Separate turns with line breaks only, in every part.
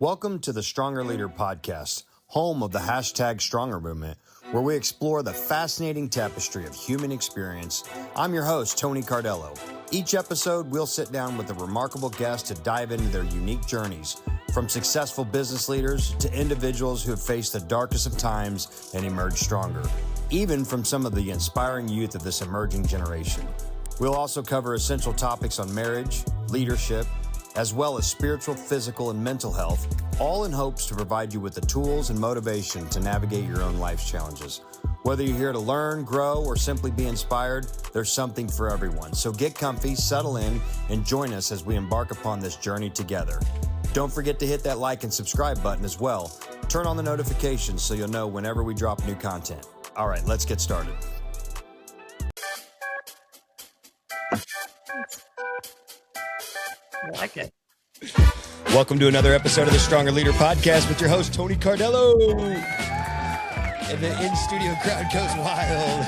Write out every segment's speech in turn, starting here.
Welcome to the Stronger Leader podcast, home of the hashtag Stronger movement, where we explore the fascinating tapestry of human experience. I'm your host, Tony Cardello. Each episode, we'll sit down with a remarkable guest to dive into their unique journeys, from successful business leaders to individuals who have faced the darkest of times and emerged stronger, even from some of the inspiring youth of this emerging generation. We'll also cover essential topics on marriage, leadership, as well as spiritual, physical, and mental health, all in hopes to provide you with the tools and motivation to navigate your own life's challenges. Whether you're here to learn, grow, or simply be inspired, there's something for everyone. So get comfy, settle in, and join us as we embark upon this journey together. Don't forget to hit that like and subscribe button as well. Turn on the notifications so you'll know whenever we drop new content. All right, let's get started.
I like it.
Welcome to another episode of the Stronger Leader podcast with your host, Tony Cardello. And the in-studio crowd goes wild.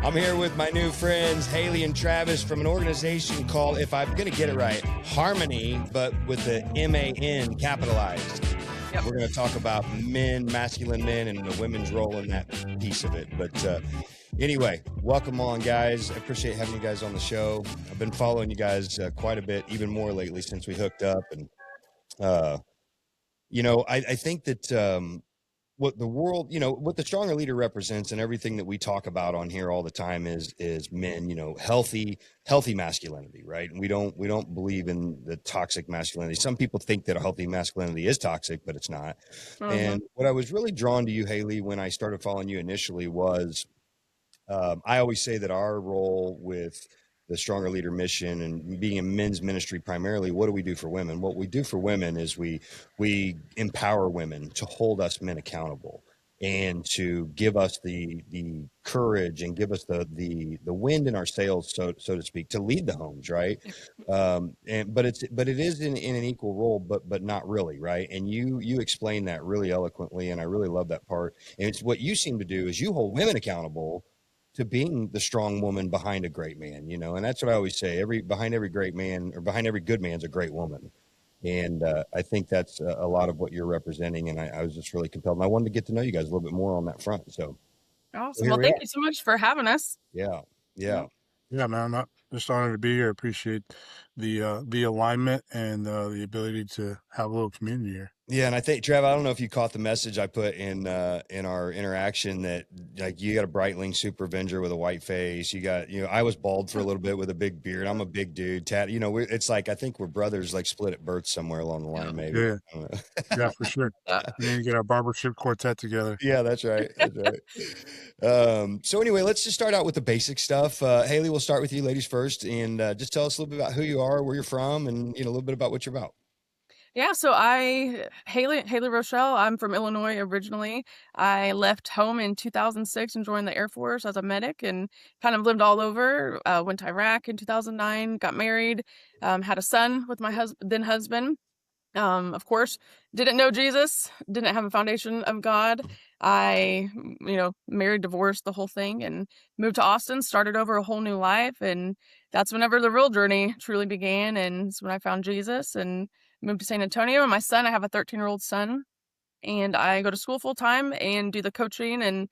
I'm here with my new friends, Haley and Travis, from an organization called, if I'm going to get it right, Harmony, but with the M-A-N capitalized. Yep. We're going to talk about men, masculine men, and the women's role in that piece of it. But anyway, welcome on, guys. I appreciate having you guys on the show. I've been following you guys quite a bit, even more lately since we hooked up. And, I think that what the world, what the Stronger Leader represents and everything that we talk about on here all the time is men, healthy masculinity, right? And we don't believe in the toxic masculinity. Some people think that a healthy masculinity is toxic, but it's not. Mm-hmm. And what I was really drawn to you, Haley, when I started following you initially was, I always say that our role with the Stronger Leader mission and being in men's ministry primarily, what do we do for women? What we do for women is we empower women to hold us men accountable and to give us the courage and give us the wind in our sails, so to speak, to lead the homes, right? But it is in an equal role, but not really, right? And you explain that really eloquently, and I really love that part. And it's what you seem to do is you hold women accountable to being the strong woman behind a great man, and that's what I always say. Behind every great man, or behind every good man, is a great woman. And I think that's a lot of what you're representing. And I was just really compelled. And I wanted to get to know you guys a little bit more on that front. So
awesome. Well, thank you so much for having us.
Yeah,
man. I'm just honored to be here. I appreciate the alignment and the ability to have a little community here.
Yeah, and I think, Trav, I don't know if you caught the message I put in our interaction that, like, you got a Breitling Super Avenger with a white face. You got, I was bald for a little bit with a big beard. I'm a big dude. It's like, I think we're brothers, like split at birth somewhere along the line, maybe.
Yeah, yeah, for sure. We need to get our barbership quartet together.
Yeah, that's right. So anyway, let's just start out with the basic stuff. Haley, we'll start with you ladies first, and just tell us a little bit about who you are, where you're from, and a little bit about what you're about.
Yeah, so Haley Rochelle, I'm from Illinois originally. I left home in 2006 and joined the Air Force as a medic and kind of lived all over. Went to Iraq in 2009, got married, had a son with my then husband. Of course, didn't know Jesus, didn't have a foundation of God. I, married, divorced, the whole thing, and moved to Austin, started over a whole new life. And that's whenever the real journey truly began. And it's when I found Jesus and moved to San Antonio. And my son, I have a 13-year-old son, and I go to school full time and do the coaching and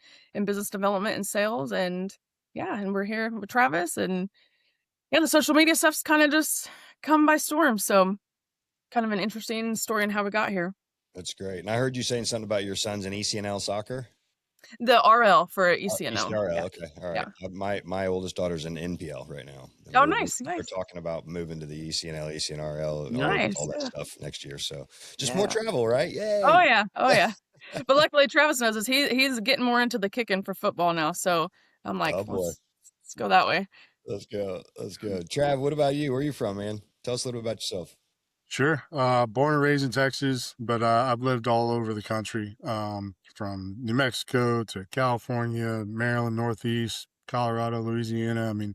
business development and sales. And we're here with Travis, and the social media stuff's kind of just come by storm. So kind of an interesting story in how we got here.
That's great. And I heard you saying something about your son's in ECNL soccer.
The RL for ECNL.
RL,
yeah.
Okay. All right. Yeah. My oldest daughter's in NPL right now.
Oh, nice.
We're talking about moving to the ECNL, ECNRL, all that stuff next year. So just more travel, right? Yay.
Oh yeah. But luckily Travis knows this. He's getting more into the kicking for football now. So I'm like, let's go that way.
Let's go. Trav, what about you? Where are you from, man? Tell us a little bit about yourself.
Sure. Born and raised in Texas, but I've lived all over the country, from New Mexico to California, Maryland, Northeast, Colorado, Louisiana. I mean,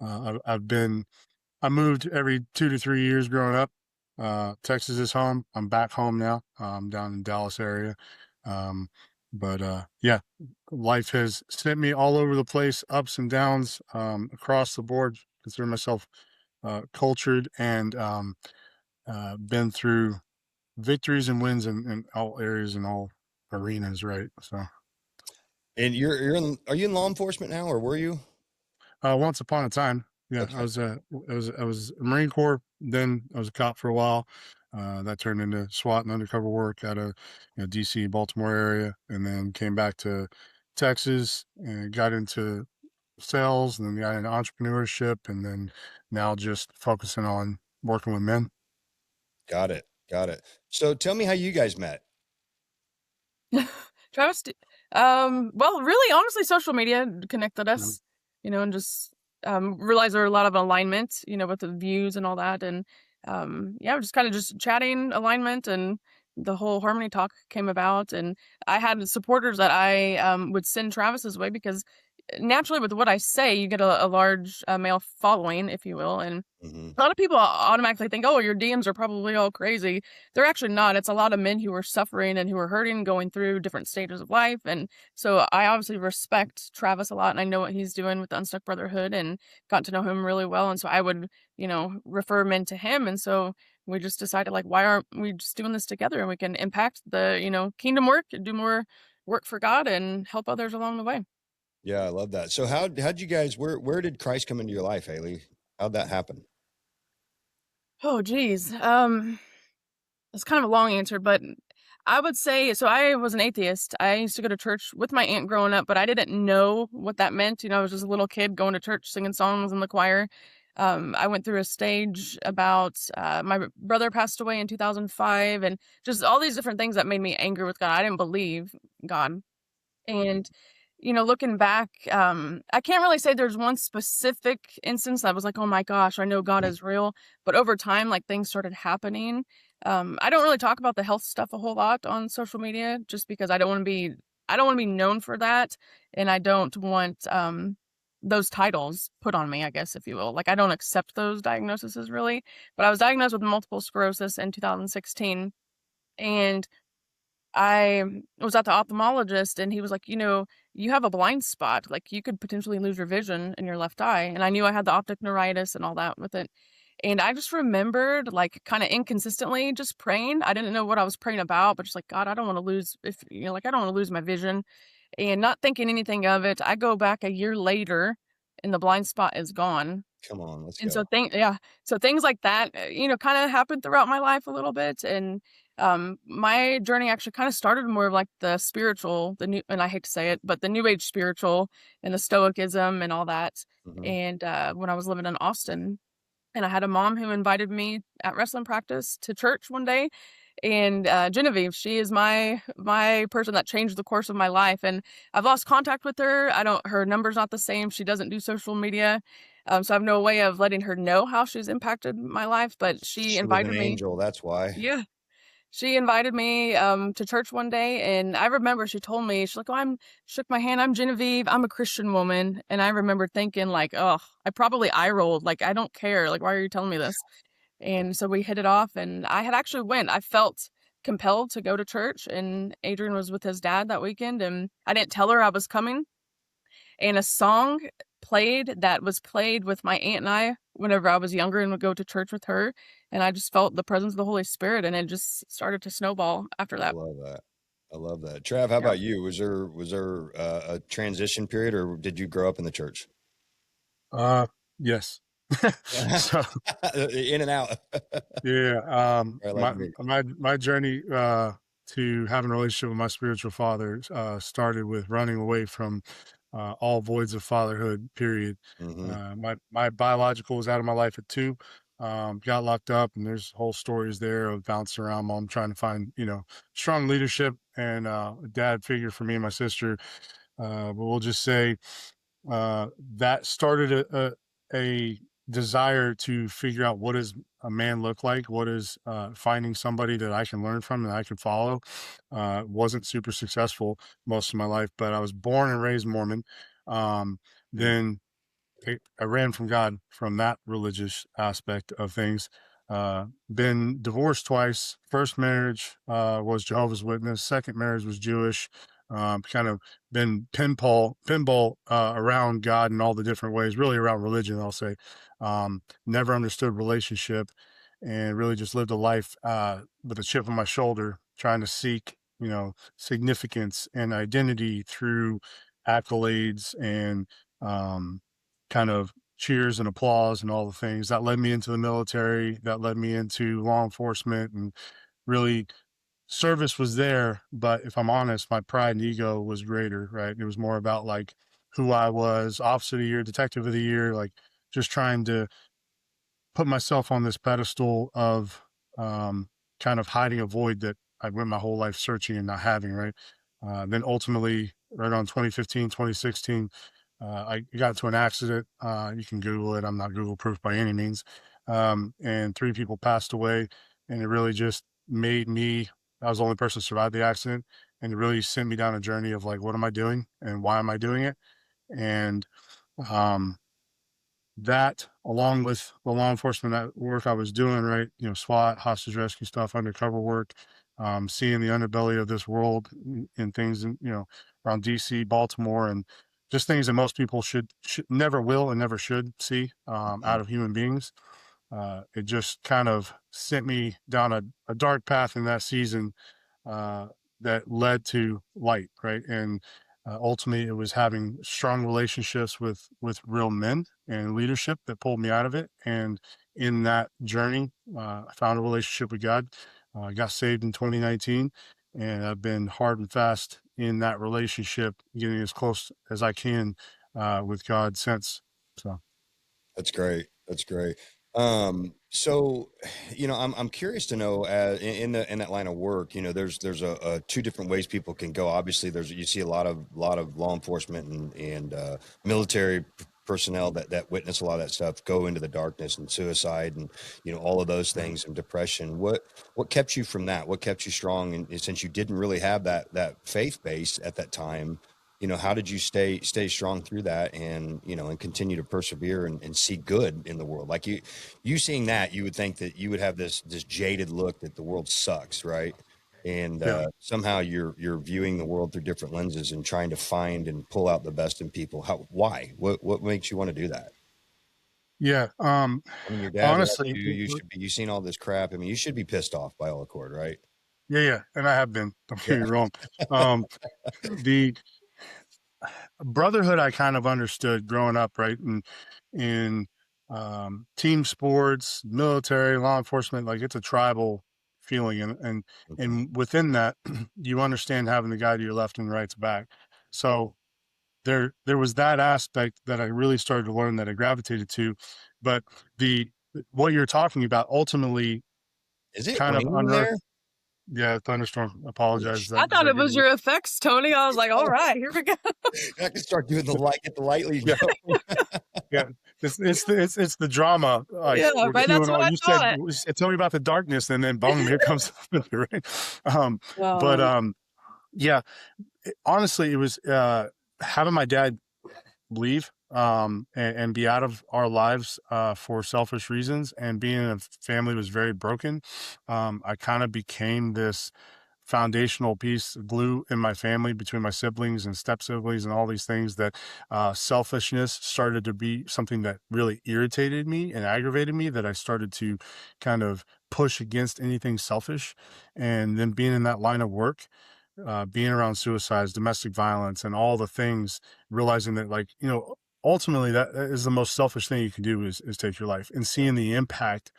I moved every 2 to 3 years growing up. Texas is home. I'm back home now. I'm down in Dallas area. Life has sent me all over the place, ups and downs, across the board. Consider myself cultured and been through victories and wins in all areas and all arenas, right? So,
And are you in law enforcement now, or were you?
once upon a time, yeah,
Okay.
I was a Marine Corps. Then I was a cop for a while. That turned into SWAT and undercover work out of DC, Baltimore area, and then came back to Texas and got into sales, and then got into entrepreneurship, and then now just focusing on working with men.
Got it. Got it. So tell me how you guys met.
Travis, well, really, honestly, social media connected
Mhm.
us, and just realized there were a lot of alignment, with the views and all that, and yeah, just kind of just chatting alignment, and the whole harmony talk came about, and I had supporters that I would send Travis's way because naturally, with what I say, you get a large male following, if you will, and
Hmm.
a lot of people automatically think, "Oh, your DMs are probably all crazy." They're actually not. It's a lot of men who are suffering and who are hurting, going through different stages of life, and so I obviously respect Travis a lot, and I know what he's doing with the Unstuck Brotherhood, and got to know him really well, and so I would, refer men to him, and so we just decided, like, why aren't we just doing this together, and we can impact the, kingdom work, do more work for God, and help others along the way.
Yeah, I love that. So how'd you guys where did Christ come into your life, Haley? How'd that happen?
Oh, geez. It's kind of a long answer, but I would say so I was an atheist. I used to go to church with my aunt growing up, but I didn't know what that meant. I was just a little kid going to church, singing songs in the choir. I went through a stage about my brother passed away in 2005, and just all these different things that made me angry with God. I didn't believe God. And, looking back, I can't really say there's one specific instance that was like, "Oh my gosh, I know God
Mhm.
is real." But over time, like, things started happening. I don't really talk about the health stuff a whole lot on social media just because I don't wanna be known for that, and I don't want, those titles put on me, I guess, if you will. Like, I don't accept those diagnoses really, but I was diagnosed with multiple sclerosis in 2016, and I was at the ophthalmologist, and he was like, "You have a blind spot, like, you could potentially lose your vision in your left eye," and I knew I had the optic neuritis and all that with it, and I just remembered, like, kinda inconsistently just praying. I didn't know what I was praying about, but just like, "God, I don't wanna lose like, I don't wanna lose my vision," and not thinking anything of it, I go back a year later, and the blind spot is gone.
Come on, let's
And
go.
so things like that, kinda happened throughout my life a little bit, and, my journey actually kinda started more of, like, the spiritual, the new and I hate to say it, but the new age spiritual and the stoicism and all that,
Hmm.
and, when I was living in Austin, and I had a mom who invited me at wrestling practice to church one day, and, Genevieve, she is my person that changed the course of my life, and I've lost contact with her. I don't Her number's not the same. She doesn't do social media, so I have no way of letting her know how she's impacted my life, but she
She was an
invited me.
angel, that's why.
Yeah. She invited me, to church one day, and I remember she told me, she's like, "Oh, I'm" shook my hand, "I'm Genevieve, I'm a Christian woman," and I remember thinking like, "Oh," I probably eye rolled, like, "I don't care, like, why are you telling me this?" And so we hit it off, and I had actually went. I felt compelled to go to church, and Adrian was with his dad that weekend, and I didn't tell her I was coming, and a song played that was played with my aunt and I whenever I was younger and would go to church with her, and I just felt the presence of the Holy Spirit, and it just started to snowball after
I
that.
love that. I love that. Trav, how
Yeah.
about you? Was there a transition period, or did you grow up in the church?
Yes. So,
In and out.
yeah,
Right, like me.
my journey to having a relationship with my spiritual father started with running away from all voids of fatherhood. Period.
Hmm.
My biological was out of my life at 2. Got locked up, and there's whole stories there of bouncing around mom trying to find strong leadership and a dad figure for me and my sister. But we'll just say that started a desire to figure out what does a man look like, what is finding somebody that I can learn from and I can follow. Wasn't super successful most of my life, but I was born and raised Mormon. Um, then I ran from God from that religious aspect of things. Been divorced twice. First marriage was Jehovah's Witness. Second marriage was Jewish. Kind of been pinball around God in all the different ways, really around religion, I'll say. Never understood relationship. and really just lived a life with a chip on my shoulder, trying to seek, significance and identity through accolades and um, kind of cheers and applause and all the things that led me into the military, that led me into law enforcement, and really service was there. But if I'm honest, my pride and ego was greater, right? It was more about like who I was, officer of the year, detective of the year, like just trying to put myself on this pedestal of um, kind of hiding a void that I went my whole life searching and not having, right? Then ultimately, right on 2015, 2016, I got into an accident. You can Google it. I'm not Google proof by any means. And three people passed away. And it really just made me, I was the only person to survive the accident. And it really sent me down a journey of like, what am I doing and why am I doing it? And um, that, along with the law enforcement work I was doing, right? SWAT, hostage rescue stuff, undercover work, seeing the underbelly of this world and things, around DC, Baltimore, and just things that most people should never will and never should see
Mhm.
out of human beings. It just kind of sent me down a dark path in that season uh, that led to light, right? And ultimately, it was having strong relationships with real men and leadership that pulled me out of it. And in that journey, I found a relationship with God. I got saved in 2019, and I've been hard and fast in that relationship, getting as close as I can with God since. So,
That's great. That's great. So, I'm curious to know, in that line of work, there's a two different ways people can go. Obviously, you see a lot of law enforcement and military personnel that witness a lot of that stuff go into the darkness and suicide and all of those
yeah.
things and depression. What kept you from that? What kept you strong? And since you didn't really have that faith base at that time, how did you stay strong through that and continue to persevere and see good in the world? Like you seeing that, you would think that you would have this jaded look that the world sucks, right? And
Yeah.
somehow you're viewing the world through different lenses and trying to find and pull out the best in people. Why? What makes you want to do that?
Yeah.
I mean, your dad left
Honestly,
you. You've seen all this crap. I mean, you should be pissed off by all accord, right?
yeah, yeah. And I have been, don't
Yeah.
get me wrong. Um, the brotherhood I kind of understood growing up, right? And in team sports, military, law enforcement, like it's a tribal feeling.
Okay.
And within that, you understand having the guy to your left and right's back. So there was that aspect that I really started to learn that I gravitated to. But the what you're talking about ultimately
Is it
kind of
raining there?
unearthed. Yeah, thunderstorm.
Oh,
Apologize.
I
Is
thought
that
it was
getting?
your effects, Tony. I was like, all right, here we go.
I can start doing the light, get the light lead
Yeah,
going.
yeah. It's the drama. Like
Yeah,
we're
right. That's
queuing
what
on.
I thought.
You said tell me about the darkness, and then boom, here comes right. But
Oh,
yeah. Honestly, it was having my dad leave and be out of our lives for selfish reasons, and being in a family was very broken. I kind of became this foundational piece glue in my family between my siblings and step siblings and all these things that selfishness started to be something that really irritated me and aggravated me, that I started to kind of push against anything selfish. And then being in that line of work, being around suicides, domestic violence, and all the things, realizing that, like, ultimately that is the most selfish thing you can do is take your life, and seeing the impact.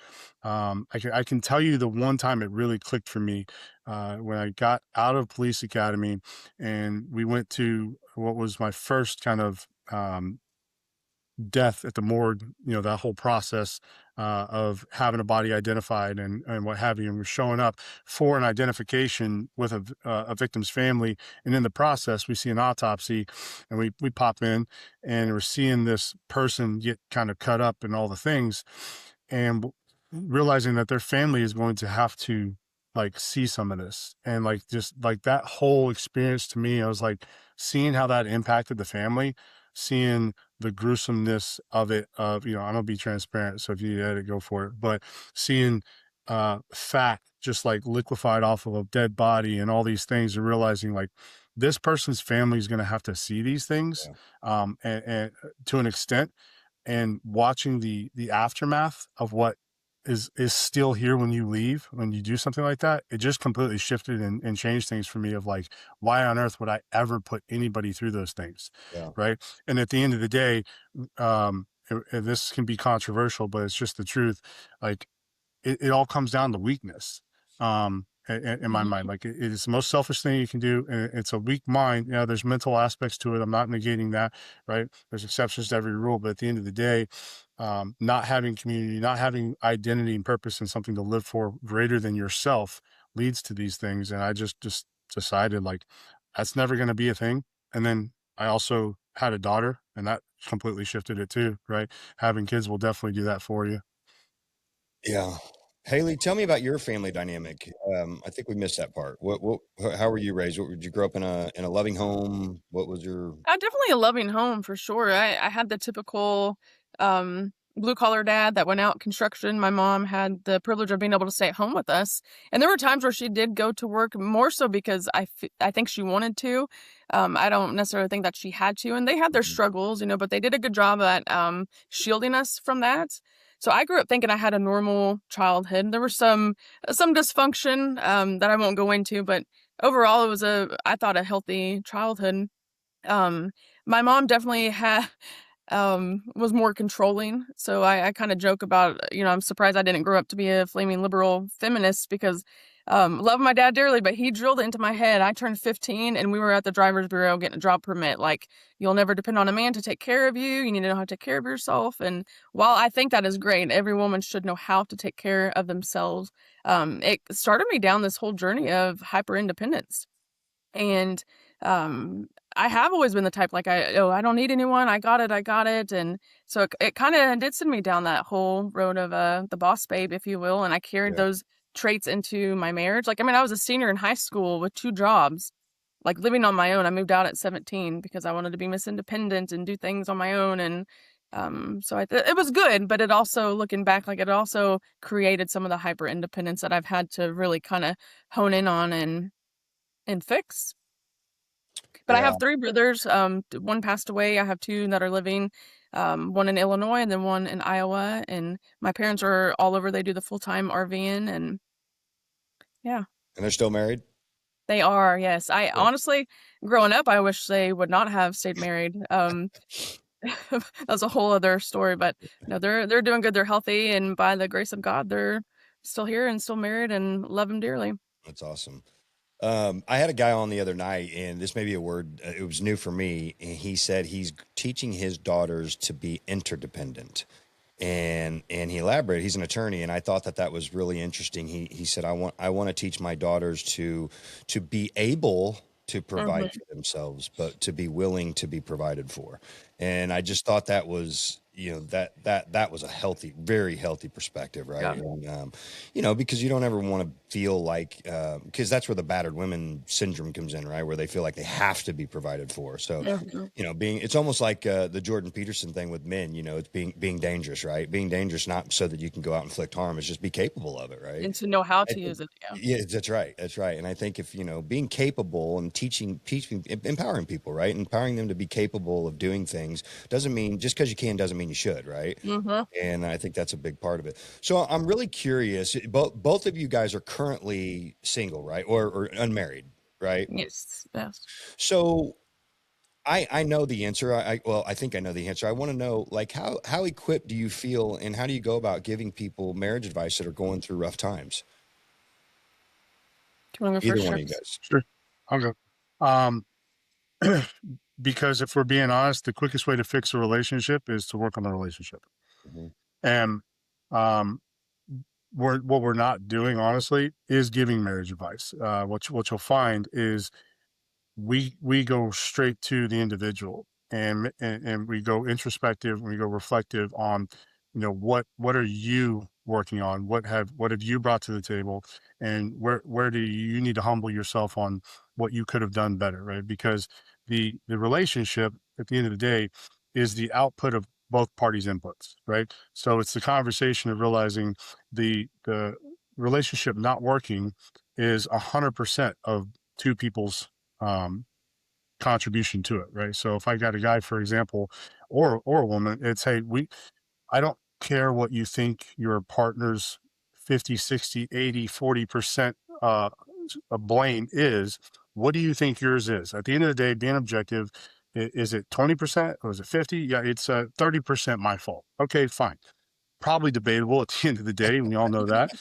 I can tell you the one time it really clicked for me when I got out of police academy, and we went to what was my first kind of death at the morgue, that whole process of having a body identified and what have you. And we're showing up for an identification with a victim's family. And in the process, we see an autopsy, and we pop in, and we're seeing this person get kind of cut up and all the things. And realizing that their family is going to have to like see some of this, and like just like that whole experience, to me, I was like seeing how that impacted the family, seeing the gruesomeness of it, of, I'm gonna be transparent, so if you need to edit, go for it, but seeing fat just like liquefied off of a dead body and all these things, and realizing like this person's family is going to have to see these things
Yeah.
and to an extent, and watching the aftermath of what is still here when you leave, when you do something like that, it just completely shifted and changed things for me of like, why on earth would I ever put anybody through those things?
Yeah.
Right. And at the end of the day, and this can be controversial, but it's just the truth. Like, it all comes down to weakness. In my mind,
Mhm.
like it is the most selfish thing you can do, and it's a weak mind. Yeah, there's mental aspects to it. I'm not negating that, right? There's exceptions to every rule, but at the end of the day, not having community, not having identity and purpose and something to live for greater than yourself leads to these things. And I just decided like that's never going to be a thing. And then I also had a daughter, and that completely shifted it too, right? Having kids will definitely do that for you.
Yeah. Haley, tell me about your family dynamic. I think we missed that part. How were you raised? Did you grow up in a loving home? What was your,
Definitely a loving home for sure. I had the typical blue collar dad that went out construction. My mom had the privilege of being able to stay at home with us, and there were times where she did go to work more so because I think she wanted to. I don't necessarily think that she had to, and they had their
Mhm.
struggles, but they did a good job at shielding us from that. So I grew up thinking I had a normal childhood. There was some dysfunction that I won't go into, but overall it was I thought a healthy childhood. um, my mom definitely was more controlling. So I kind of joke about, I'm surprised I didn't grow up to be a flaming liberal feminist because love my dad dearly, but he drilled it into my head. I turned 15 and we were at the driver's bureau getting a job permit. Like, you'll never depend on a man to take care of you. You need to know how to take care of yourself. And while I think that is great, every woman should know how to take care of themselves. It started me down this whole journey of hyper independence. And, I have always been the type, like, I don't need anyone, I got it, and so it kinda did send me down that whole road of, the boss babe, if you will, and I carried
yeah.
those traits into my marriage. Like, I mean, I was a senior in high school with 2 jobs, like, living on my own. I moved out at 17 because I wanted to be Miss Independent and do things on my own, and, so it was good, but it also, looking back, like, it also created some of the hyper independence that I've had to really kinda hone in on and fix. But I
Yeah.
have 3 brothers, 1 passed away, I have 2 that are living, 1 in Illinois and then 1 in Iowa, and my parents are all over, they do the full-time RVing, and yeah,
And they're still married?
they are, yes. I
Yeah.
honestly, growing up, I wish they would not have stayed married. That's a whole other story, but no, they're doing good, they're healthy, and by the grace of God, they're still here and still married and love him dearly.
That's awesome. I had a guy on the other night, and this may be a word, it was new for me. And he said he's teaching his daughters to be interdependent. And he elaborated, he's an attorney, and I thought that was really interesting. He said, I want to teach my daughters to be able to provide
Mhm.
for themselves, but to be willing to be provided for. And I just thought that was, that was a healthy, very healthy perspective, right?
Yeah.
And because you don't ever want to feel like, because that's where the battered women syndrome comes in, right? Where they feel like they have to be provided for. So
Mhm.
it's almost like the Jordan Peterson thing with men. It's being dangerous, right? Being dangerous, not so that you can go out and inflict harm, is just be capable of it, right?
And to know how
I
to
think,
use it, yeah.
yeah, that's right, that's right. And I think if being capable and teaching, empowering people, right, empowering them to be capable of doing things doesn't mean just because you can doesn't mean you should, right?
Mhm.
And I think that's a big part of it. So I'm really curious. Both of you guys are currently single, right, or unmarried, right?
Yes, yes.
So I know the answer. I think I know the answer. I want to know, like, how equipped do you feel, and how do you go about giving people marriage advice that are going through rough times?
Do you wanna go
Either
first,
one of you
Travis?
guys.
Sure. I'll go. Um, because if we're being honest, the quickest way to fix a relationship is to work on the relationship.
Mhm.
And um, what we're not doing, honestly, is giving marriage advice. What you'll find is we go straight to the individual, and we go introspective, and we go reflective on, what are you working on, what have you brought to the table, and where do you need to humble yourself on what you could have done better, right? Because the relationship at the end of the day is the output of both parties inputs, right? So it's the conversation of realizing the relationship not working is 100% of two people's um, contribution to it, right? So if I got a guy, for example, or a woman, it's, hey, I don't. care what you think your partner's 50, 60, 80, 40% blame is. What do you think yours is? At the end of the day, being objective, is it 20% or is it 50? Yeah, it's 30% my fault. Okay, fine. Probably debatable at the end of the day. We all know that.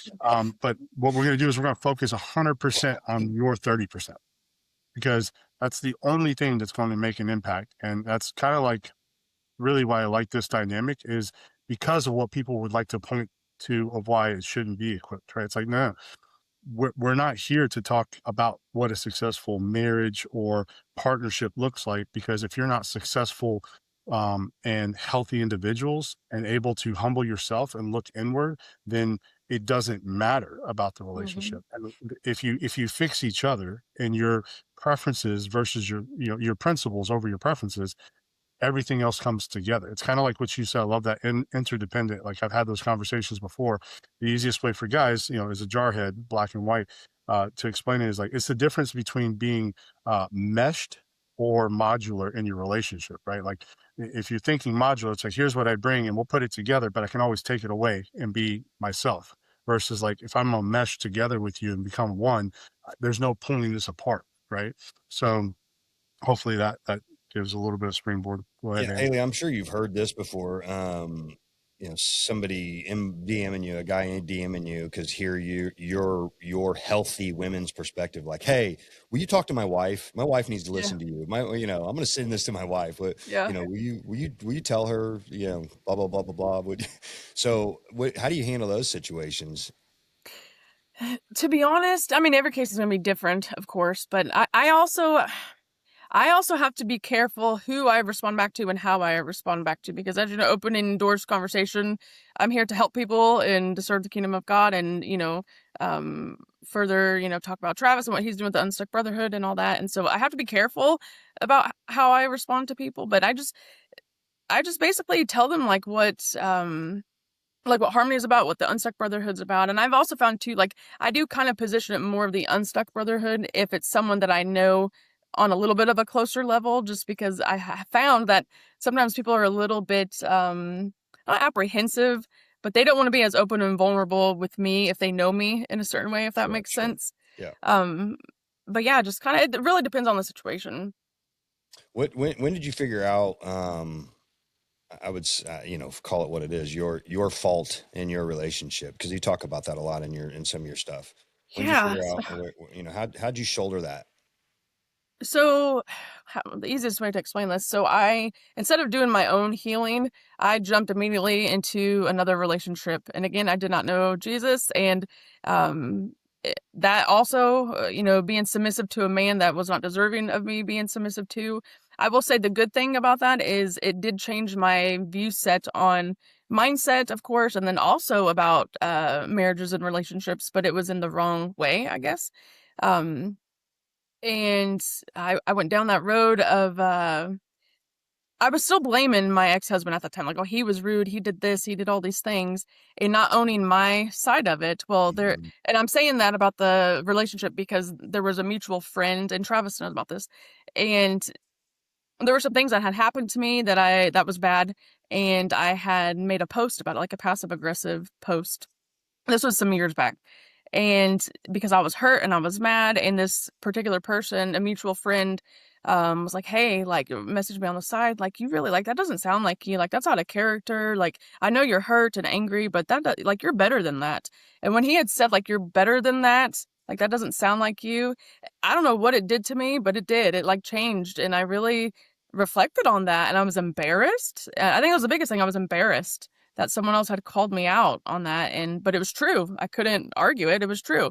But what we're going to do is we're going to focus 100% on your 30%, because that's the only thing that's going to make an impact. And that's kind of like really why I like this dynamic, is because of what people would like to point to of why it shouldn't be equipped, right? It's like, no, we're not here to talk about what a successful marriage or partnership looks like, because if you're not successful and healthy individuals and able to humble yourself and look inward, then it doesn't matter about the
Hmm.
relationship. And if you fix each other and your preferences versus your principles over your preferences, everything else comes together. It's kind of like what you said. I love that interdependent. Like, I've had those conversations before. The easiest way for guys, is a jarhead, black and white, to explain it is like, it's the difference between being meshed or modular in your relationship, right? Like, if you're thinking modular, it's like, here's what I bring and we'll put it together, but I can always take it away and be myself. Versus like, if I'm gonna mesh together with you and become one, there's no pulling this apart, right? So hopefully that gives a little bit of springboard. Go ahead,
Yeah,
Andy.
Haley, I'm sure you've heard this before. Somebody DMing you, a guy DMing you, because here your healthy women's perspective, like, hey, will you talk to my wife? My wife needs to
Yeah.
listen to you. I'm going to send this to my wife. What,
Yeah.
will you tell her, blah blah blah blah blah. So, how do you handle those situations?
To be honest, I mean, every case is going to be different, of course, but I also have to be careful who I respond back to and how I respond back to, because as you know, opening doors conversation, I'm here to help people and to serve the kingdom of God, and further, talk about Travis and what he's doing with the Unstuck Brotherhood and all that. And so I have to be careful about how I respond to people, but I just basically tell them like what Harmony is about, what the Unstuck Brotherhood's about. And I've also found too, like, I do kind of position it more of the Unstuck Brotherhood if it's someone that I know on a little bit of a closer level, just because I have found that sometimes people are a little bit not apprehensive, but they don't want to be as open and vulnerable with me if they know me in a certain way, if that
Sure,
makes
sure.
sense.
Yeah.
Um, but yeah, just kind of, it really depends on the situation.
When did you figure out? I would, call it what it is, your fault in your relationship, because you talk about that a lot in some of your stuff. When did you
Yeah.
figure out, how'd you shoulder that?
So, the easiest way to explain this. So, instead of doing my own healing, I jumped immediately into another relationship. And again, I did not know Jesus. And that also, being submissive to a man that was not deserving of me being submissive to. I will say the good thing about that is it did change my view set on mindset, of course, and then also about marriages and relationships, but it was in the wrong way, I guess. Um, and I went down that road of I was still blaming my ex-husband at the time, like, oh, he was rude, he did this, he did all these things, and not owning my side of it. Well,
Mhm.
and I'm saying that about the relationship because there was a mutual friend, and Travis knows about this, and there were some things that had happened to me that was bad, and I had made a post about it, like a passive aggressive post. This was some years back. And because I was hurt and I was mad, and this particular person, a mutual friend, was like, "Hey, like, message me on the side, like, you really, like, that doesn't sound like you, like, that's out of character. Like, I know you're hurt and angry, but like, you're better than that." And when he had said, like, "You're better than that," like, that doesn't sound like you. I don't know what it did to me, but it did. It like changed, and I really reflected on that, and I was embarrassed. I think it was the biggest thing. I was embarrassed that someone else had called me out on that, but it was true. I couldn't argue it. It was true.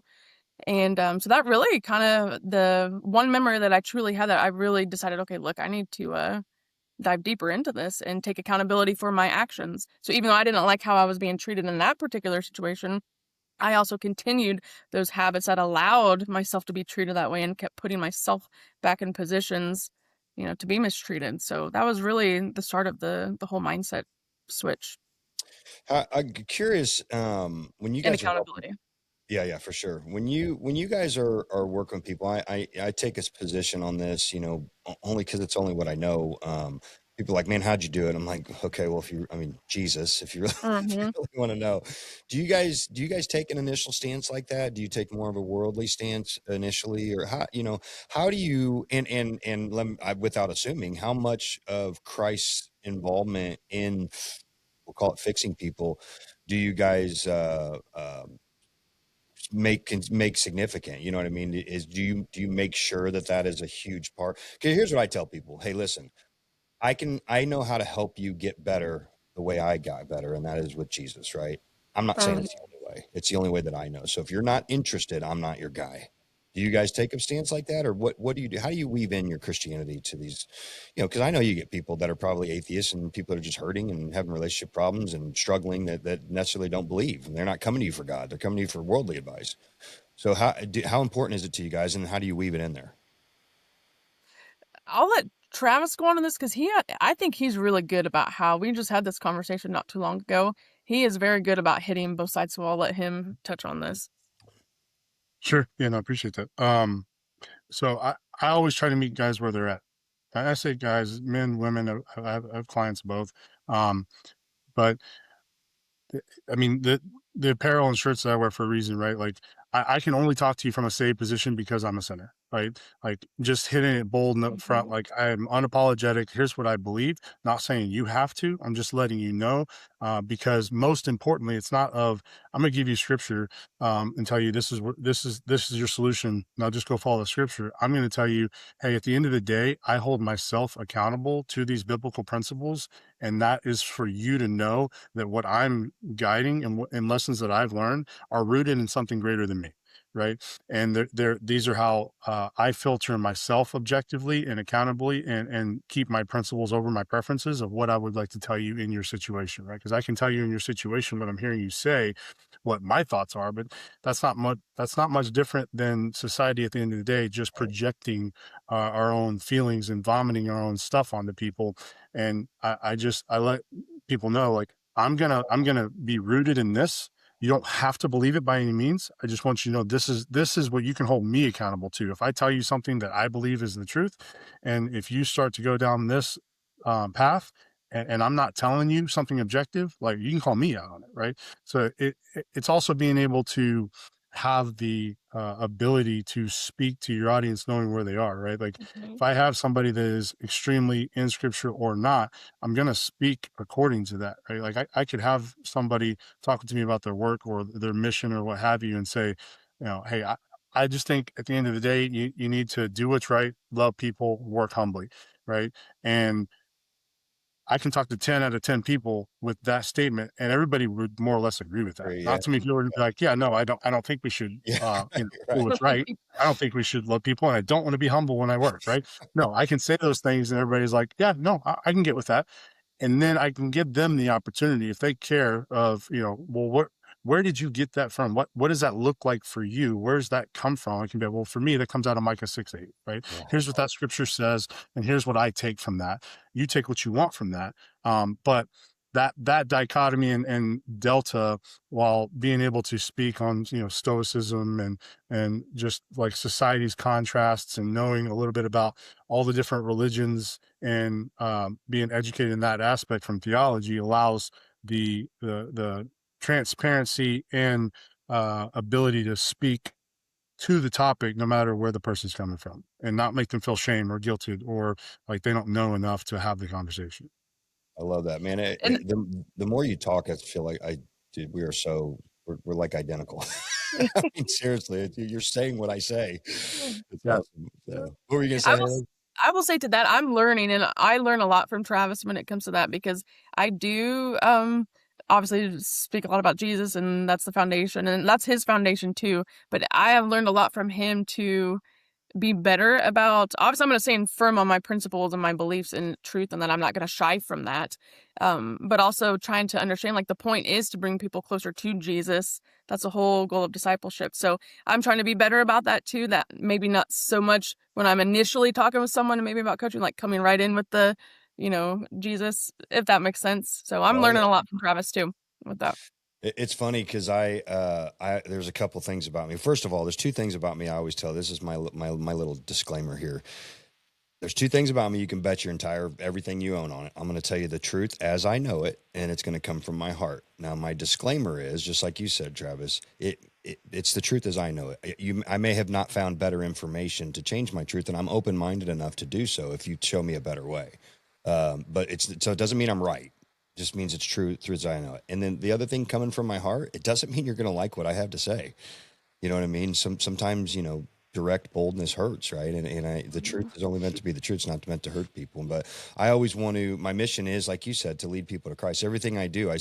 And so that really kind of the one memory that I truly had, that I really decided, okay, look, I need to dive deeper into this and take accountability for my actions. So even though I didn't like how I was being treated in that particular situation, I also continued those habits that allowed myself to be treated that way and kept putting myself back in positions, to be mistreated. So that was really the start of the whole mindset switch
I'm curious, when you
and
guys are working.
accountability.
Yeah, yeah, for sure. When you guys are working with people, I take this position on this, only because it's only what I know. People are like, man, how'd you do it? I'm like, okay, well, I mean, Jesus, if you really, if you
Hmm.
really want to know, do you guys take an initial stance like that? Do you take more of a worldly stance initially, or how do you, without assuming, how much of Christ's involvement in, we'll call it fixing people, do you guys, make significant? You know what I mean? Do you make sure that that is a huge part? Okay, here's what I tell people. Hey, listen, I know how to help you get better the way I got better, and that is with Jesus, right? I'm not saying it's the only way. It's the only way that I know. So if you're not interested, I'm not your guy. Do you guys take a stance like that, or what do you do? How do you weave in your Christianity to these, because I know you get people that are probably atheists and people that are just hurting and having relationship problems and struggling that necessarily don't believe, and they're not coming to you for God. They're coming to you for worldly advice. So how important is it to you guys, and how do you weave it in there?
I'll let Travis go on in this because I think he's really good about how we just had this conversation not too long ago. He is very good about hitting both sides, so I'll let him touch on this.
Sure. Yeah, no, I appreciate that. So I always try to meet guys where they're at. I say guys, men, women, I have clients both. Um, but I mean, the apparel and shirts that I wear for a reason, right? Like I can only talk to you from a saved position because I'm a sinner, right? Like just hitting it bold and up front,
Mhm.
like I'm unapologetic. Here's what I believe. Not saying you have to. I'm just letting you know, because most importantly, it's not of I'm gonna give you scripture and tell you this is your solution. Now just go follow the scripture. I'm gonna tell you, hey, at the end of the day, I hold myself accountable to these biblical principles, and that is for you to know that what I'm guiding and lessons that I've learned are rooted in something greater than me, right? And these are how I filter myself objectively and accountably, and keep my principles over my preferences of what I would like to tell you in your situation, right? Because I can tell you in your situation what I'm hearing you say, what my thoughts are, but that's not much different than society at the end of the day, just projecting our own feelings and vomiting our own stuff onto people. And I let people know, like, I'm gonna be rooted in this. You don't have to believe it by any means. I just want you to know this is what you can hold me accountable to. If I tell you something that I believe is the truth, and if you start to go down this path, and I'm not telling you something objective, like you can call me out on it, right? So it's also being able to have the ability to speak to your audience, knowing where they are, right? Like
Mhm.
if I have somebody that is extremely in scripture or not, I'm going to speak according to that, right? Like I could have somebody talking to me about their work or their mission or what have you and say, hey, I just think at the end of the day, you need to do what's right, love people, work humbly, right? And I can talk to 10 out of 10 people with that statement, and everybody would more or less agree with that.
Yeah,
Not too many people would be like, yeah, no, I don't think we should,
yeah,
do
right.
what's right. I don't think we should love people, and I don't want to be humble when I work, right? No, I can say those things, and everybody's like, yeah, no, I can get with that. And then I can give them the opportunity if they care of, well, where did you get that from? What does that look like for you? Where's that come from? I can be, well, for me, that comes out of Micah 6:8, right?
Yeah,
Here's what that scripture says, and here's what I take from that. You take what you want from that. But that dichotomy and delta, while being able to speak on, stoicism and just like society's contrasts, and knowing a little bit about all the different religions, and being educated in that aspect from theology, allows the transparency and ability to speak to the topic no matter where the person's coming from, and not make them feel shame or guilty or like they don't know enough to have the conversation.
I love that, man.
And
The more you talk, I feel like dude, we're like identical. I mean, seriously, you're saying what I say. It's
Yeah.
awesome. So, what were you gonna
I
say,
will s
Haley?
I will say to that, I'm learning, and I learn a lot from Travis when it comes to that because I do, obviously speak a lot about Jesus, and that's the foundation, and that's his foundation too, but I have learned a lot from him to be better about obviously I'm going to stand firm on my principles and my beliefs and truth and that I'm not going to shy from that. But also trying to understand like the point is to bring people closer to Jesus. That's the whole goal of discipleship. So I'm trying to be better about that too. That maybe not so much when I'm initially talking with someone and maybe about coaching, like coming right in with the, Jesus, if that makes sense. So I'm
Oh
learning
yeah.
a lot from Travis too with that.
It's funny because there's a couple things about me. First of all, there's two things about me I always tell. This is my little disclaimer here. There's two things about me you can bet your entire everything you own on it. I'm going to tell you the truth as I know it, and it's going to come from my heart. Now, my disclaimer is just like you said, Travis. It's the truth as I know it. I may have not found better information to change my truth, and I'm open minded enough to do so if you show me a better way. But it doesn't mean I'm right. It just means it's true as I know it. And then the other thing coming from my heart, it doesn't mean you're going to like what I have to say. You know what I mean? Sometimes, direct boldness hurts, right? The truth
Mhm.
is only meant to be the truth. It's not meant to hurt people. But I always my mission is, like you said, to lead people to Christ. Everything I do, I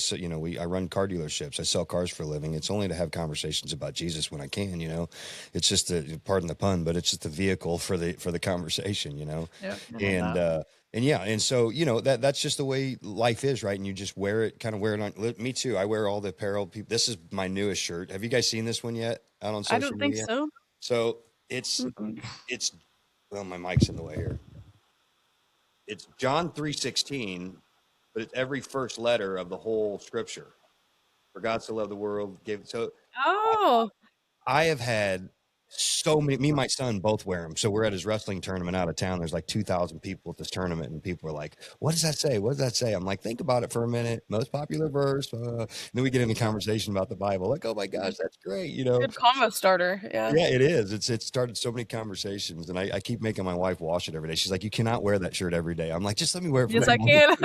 run car dealerships. I sell cars for a living. It's only to have conversations about Jesus when I can, it's just pardon the pun, but it's just the vehicle for the conversation.
Yep, I love
And,
that.
and yeah, and so that's just the way life is, right? And you just kind of wear it on. Me too. I wear all the apparel. People, this is my newest shirt. Have you guys seen this one yet out on
I
social
don't think
media?
so.
So it's
Mm-mm.
it's well, my mic's in the way here. It's John 3:16, but it's every first letter of the whole scripture. For God so loved the world, gave so
Oh,
I have had so many. Me and my son both wear them. So we're at his wrestling tournament out of town. There's like 2,000 people at this tournament, and people are like, "What does that say? What does that say?" I'm like, "Think about it for a minute. Most popular verse." And then we get into conversation about the Bible. Like, "Oh my gosh, that's great!"
good combo starter. Yeah.
Yeah, it is. It started so many conversations, and I keep making my wife wash it every day. She's like, "You cannot wear that shirt every day." I'm like, "Just let me wear it for
Yes,
a
I
moment."
can.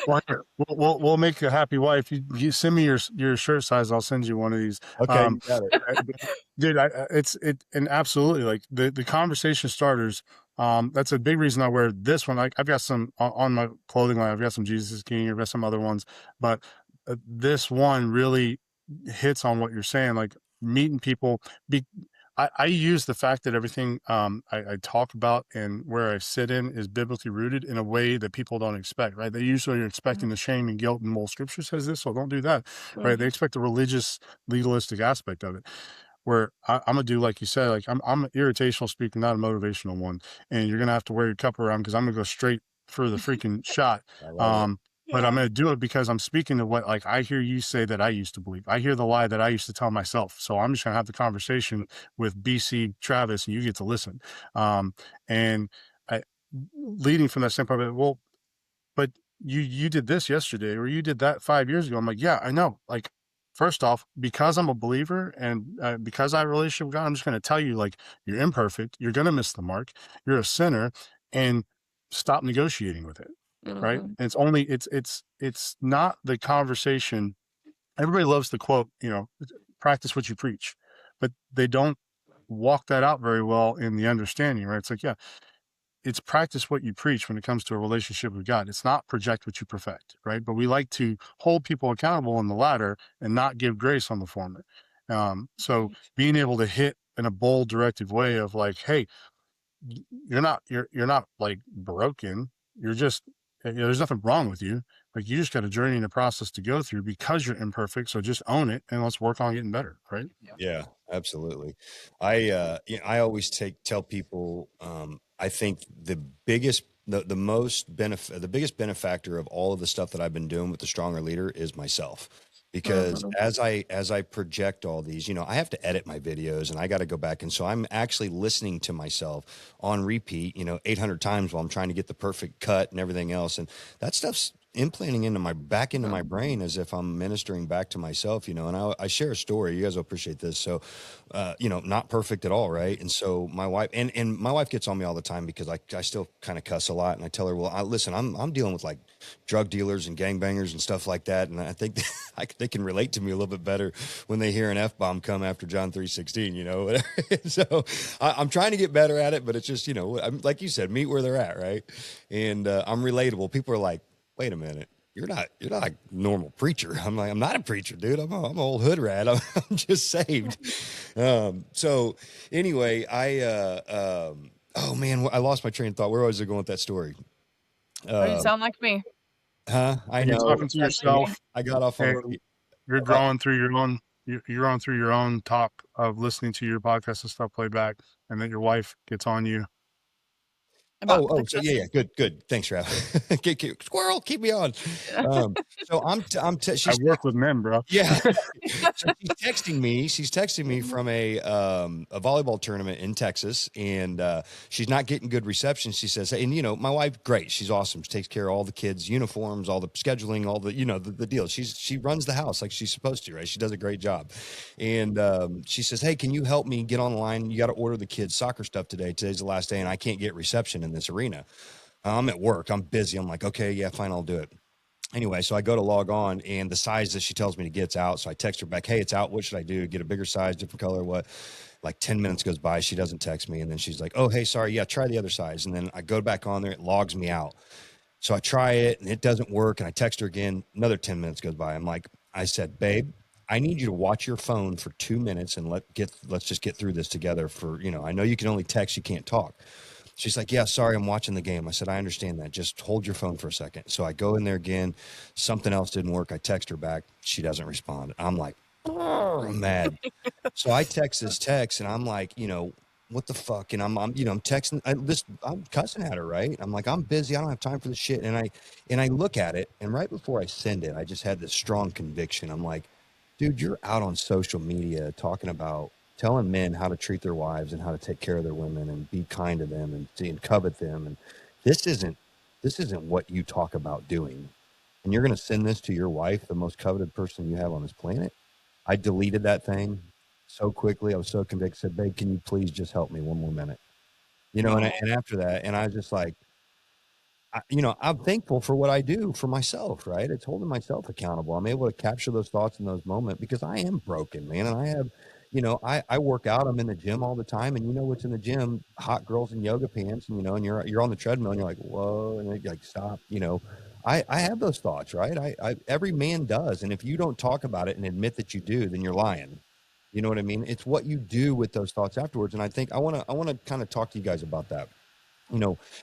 Well, here, we'll make a happy wife. You send me your shirt size, I'll send you one of these.
Okay, you got it.
Dude, and absolutely, like the conversation starters. That's a big reason I wear this one. I've got some on my clothing line. I've got some Jesus is King. I've got some other ones, but this one really hits on what you're saying. Like meeting people. Be, I use the fact that everything I talk about and where I sit in is biblically rooted in a way that people don't expect, right? They usually are expecting the shame and guilt, and well, scripture says this, so don't do that, right? They
Mhm.
expect the religious, legalistic aspect of it. Where I'm gonna do like you said, like I'm an irritational speaker, not a motivational one, and you're gonna have to wear your cup around because I'm gonna go straight for the freaking shot.
I love it.
Um, but I'm
Yeah.
gonna do it because I'm speaking to what like I hear you say that I used to believe. I hear the lie that I used to tell myself. So I'm just gonna have the conversation with BC Travis, and you get to listen. And I leading from that standpoint, well, but you did this yesterday or you did that 5 years ago. I'm like, yeah, I know. Like, first off, because I'm a believer and because I have a relationship with God, I'm just going to tell you, like, you're imperfect, you're going to miss the mark, you're a sinner, and stop negotiating with it, right?
Mhm.
And it's not the conversation. Everybody loves the quote, practice what you preach, but they don't walk that out very well in the understanding, right? It's like, yeah, it's practice what you preach when it comes to a relationship with God. It's not project what you perfect, right? But we like to hold people accountable on the latter and not give grace on the former. So
Right.
being able to hit in a bold, directive way of like, hey, you're not like broken. You're just there's nothing wrong with you. Like you just got a journey and a process to go through because you're imperfect. So just own it and let's work on getting better, right?
Yeah, absolutely. I always tell people, I think the biggest benefactor of all of the stuff that I've been doing with the stronger leader is myself. Because
Mhm.
as I project all these, I have to edit my videos and I got to go back. And so I'm actually listening to myself on repeat, 800 times while I'm trying to get the perfect cut and everything else. And that stuff's implanting into my
Mhm.
brain as if I'm ministering back to myself, and I share a story. You guys will appreciate this. So, not perfect at all, right? And so my wife and my wife gets on me all the time because I still kind of cuss a lot, and I tell her, well, listen, I'm dealing with like drug dealers and gangbangers and stuff like that, and I think they can relate to me a little bit better when they hear an F-bomb come after John 3:16, So I'm trying to get better at it, but it's just, I'm, like you said, meet where they're at, right? And I'm relatable. People are like, wait a minute. You're not a normal preacher. I'm like, I'm not a preacher, dude. I'm an old hood rat. I'm just saved. So anyway, oh man, I lost my train of thought. Where was I going with that story?
Oh, you
Uh,
sound like me.
I
And you're
know.
talking to
That's me.
yourself
I got off on,
and you're
uh,
drawing through your own you're on through your own talk of listening to your podcast and stuff playback and then your wife gets on you.
about
Oh, so yeah,
successful.
good. Thanks, Ralph. Squirrel, keep me on. So
I
she's
work with men, bro.
yeah. So she's texting me. She's texting me from a volleyball tournament in Texas, and she's not getting good reception. She says, hey, and my wife, great, she's awesome. She takes care of all the kids' uniforms, all the scheduling, all the the deal. She runs the house like she's supposed to, right? She does a great job. And she says, hey, can you help me get online? You got to order the kids' soccer stuff today. Today's the last day, and I can't get reception in this arena. I'm at work. I'm busy. I'm like, okay, yeah, fine, I'll do it. Anyway, so I go to log on, and the size that she tells me to get's out. So I text her back, hey, it's out. What should I do? Get a bigger size, different color, what? Like 10 minutes goes by. She doesn't text me. And then she's like, oh, hey, sorry. Yeah, try the other size. And then I go back on there. It logs me out. So I try it, and it doesn't work. And I text her again. Another 10 minutes goes by. I said, babe, I need you to watch your phone for 2 minutes and let's just get through this together I know you can only text, you can't talk. She's like, yeah, sorry, I'm watching the game. I said, I understand that. Just hold your phone for a second. So I go in there again. Something else didn't work. I text her back. She doesn't respond. I'm like, oh, I'm mad. So I text this text, and I'm like, what the fuck? And I'm texting. I'm cussing at her, right? I'm like, I'm busy. I don't have time for this shit. And I look at it, and right before I send it, I just had this strong conviction. I'm like, dude, you're out on social media talking about telling men how to treat their wives and how to take care of their women and be kind to them and covet them. And this isn't what you talk about doing. And you're going to send this to your wife, the most coveted person you have on this planet. I deleted that thing so quickly. I was so convicted. Said, babe, can you please just help me one more minute? And after that, and I was just like, I'm thankful for what I do for myself, right? It's holding myself accountable. I'm able to capture those thoughts in those moments because I am broken, man. And I have, I work out. I'm in the gym all the time, and what's in the gym? Hot girls in yoga pants, and and you're on the treadmill, and you're like, whoa, and you're like, stop, I have those thoughts, right? Every man does, and if you don't talk about it and admit that you do, then you're lying. You know what I mean? It's what you do with those thoughts afterwards, and I think I want to kind of talk to you guys about that.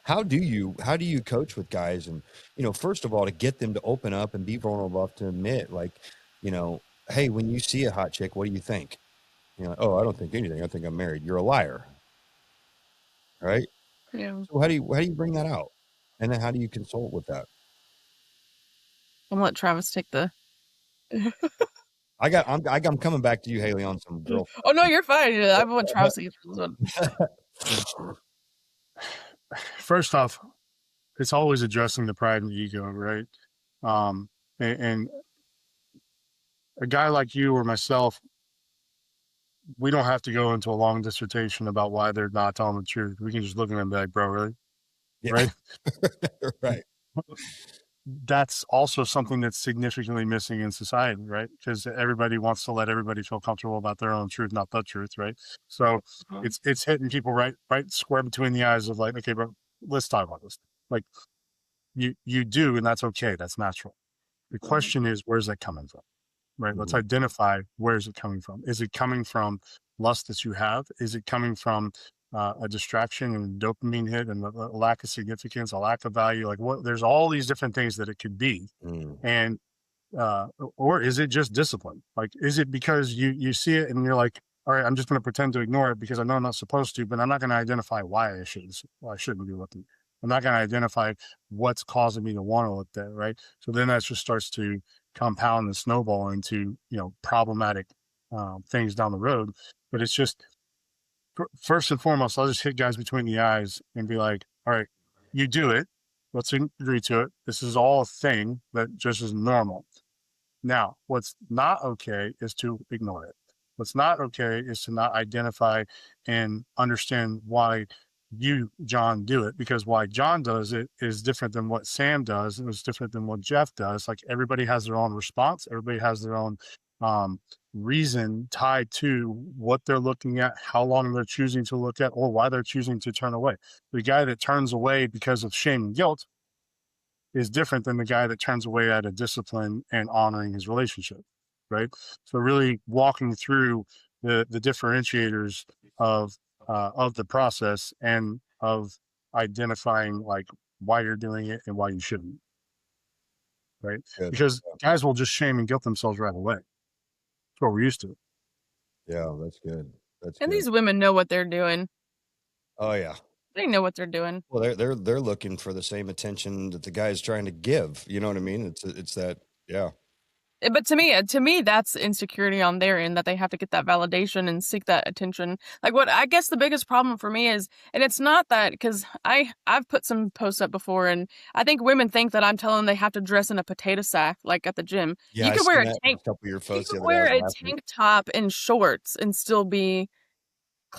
How do you coach with guys, and first of all, to get them to open up and be vulnerable enough to admit, like, hey, when you see a hot chick, what do you think? Oh, I don't think anything. I think I'm married. You're a liar, right?
Yeah.
So how do you bring that out, and then how do you consult with that?
I'm gonna let Travis take the.
I'm coming back to you, Haley, on some girl.
Oh no, you're fine. I want Travis to get this one.
First off, it's always addressing the pride and the ego, right? And a guy like you or myself, we don't have to go into a long dissertation about why they're not telling the truth. We can just look at them and be like, bro, really?
Yeah.
Right?
Right.
That's also something that's significantly missing in society, right? Because everybody wants to let everybody feel comfortable about their own truth, not the truth, right? So it's hitting people right square between the eyes of like, okay, bro, let's talk about this. Like you do, and that's okay. That's natural. The question is, where's that coming from? Right? Let's identify, where is it coming from? Is it coming from lust that you have? Is it coming from a distraction and dopamine hit and a lack of significance, a lack of value? Like what? There's all these different things that it could be, and or is it just discipline? Like, is it because you see it and you're like, all right, I'm just going to pretend to ignore it because I know I'm not supposed to, but I'm not going to identify why I shouldn't be looking. I'm not going to identify what's causing me to want to look there, right? So then that just starts to compound and snowball into problematic things down the road. But it's just first and foremost, I'll just hit guys between the eyes and be like, all right, you do it. Let's agree to it. This is all a thing that just is normal. Now, what's not okay is to ignore it. What's not okay is to not identify and understand why you, John, do it, because why John does it is different than what Sam does. It was different than what Jeff does. Like everybody has their own response. Everybody has their own reason tied to what they're looking at, how long they're choosing to look at, or why they're choosing to turn away. The guy that turns away because of shame and guilt is different than the guy that turns away out of discipline and honoring his relationship, right? So really walking through the differentiators of the process and of identifying like why you're doing it and why you shouldn't, right?
Good.
Because guys will just shame and guilt themselves right away. That's what we're used to.
Yeah, that's good. That's
And
good.
these women know what they're doing.
Oh yeah.
They know what they're doing.
Well, they're looking for the same attention that the guy is trying to give. You know what I mean? It's that, yeah.
But to me, that's insecurity on their end that they have to get that validation and seek that attention. Like what I guess the biggest problem for me is, and it's not that because I've put some posts up before, and I think women think that I'm telling them they have to dress in a potato sack like at the gym.
Yeah,
You
I
could wear
seen
a
that in a
tank.
couple of your
You
posts
could
the other day. I
wear
was
a
laughing.
tank top and shorts and still be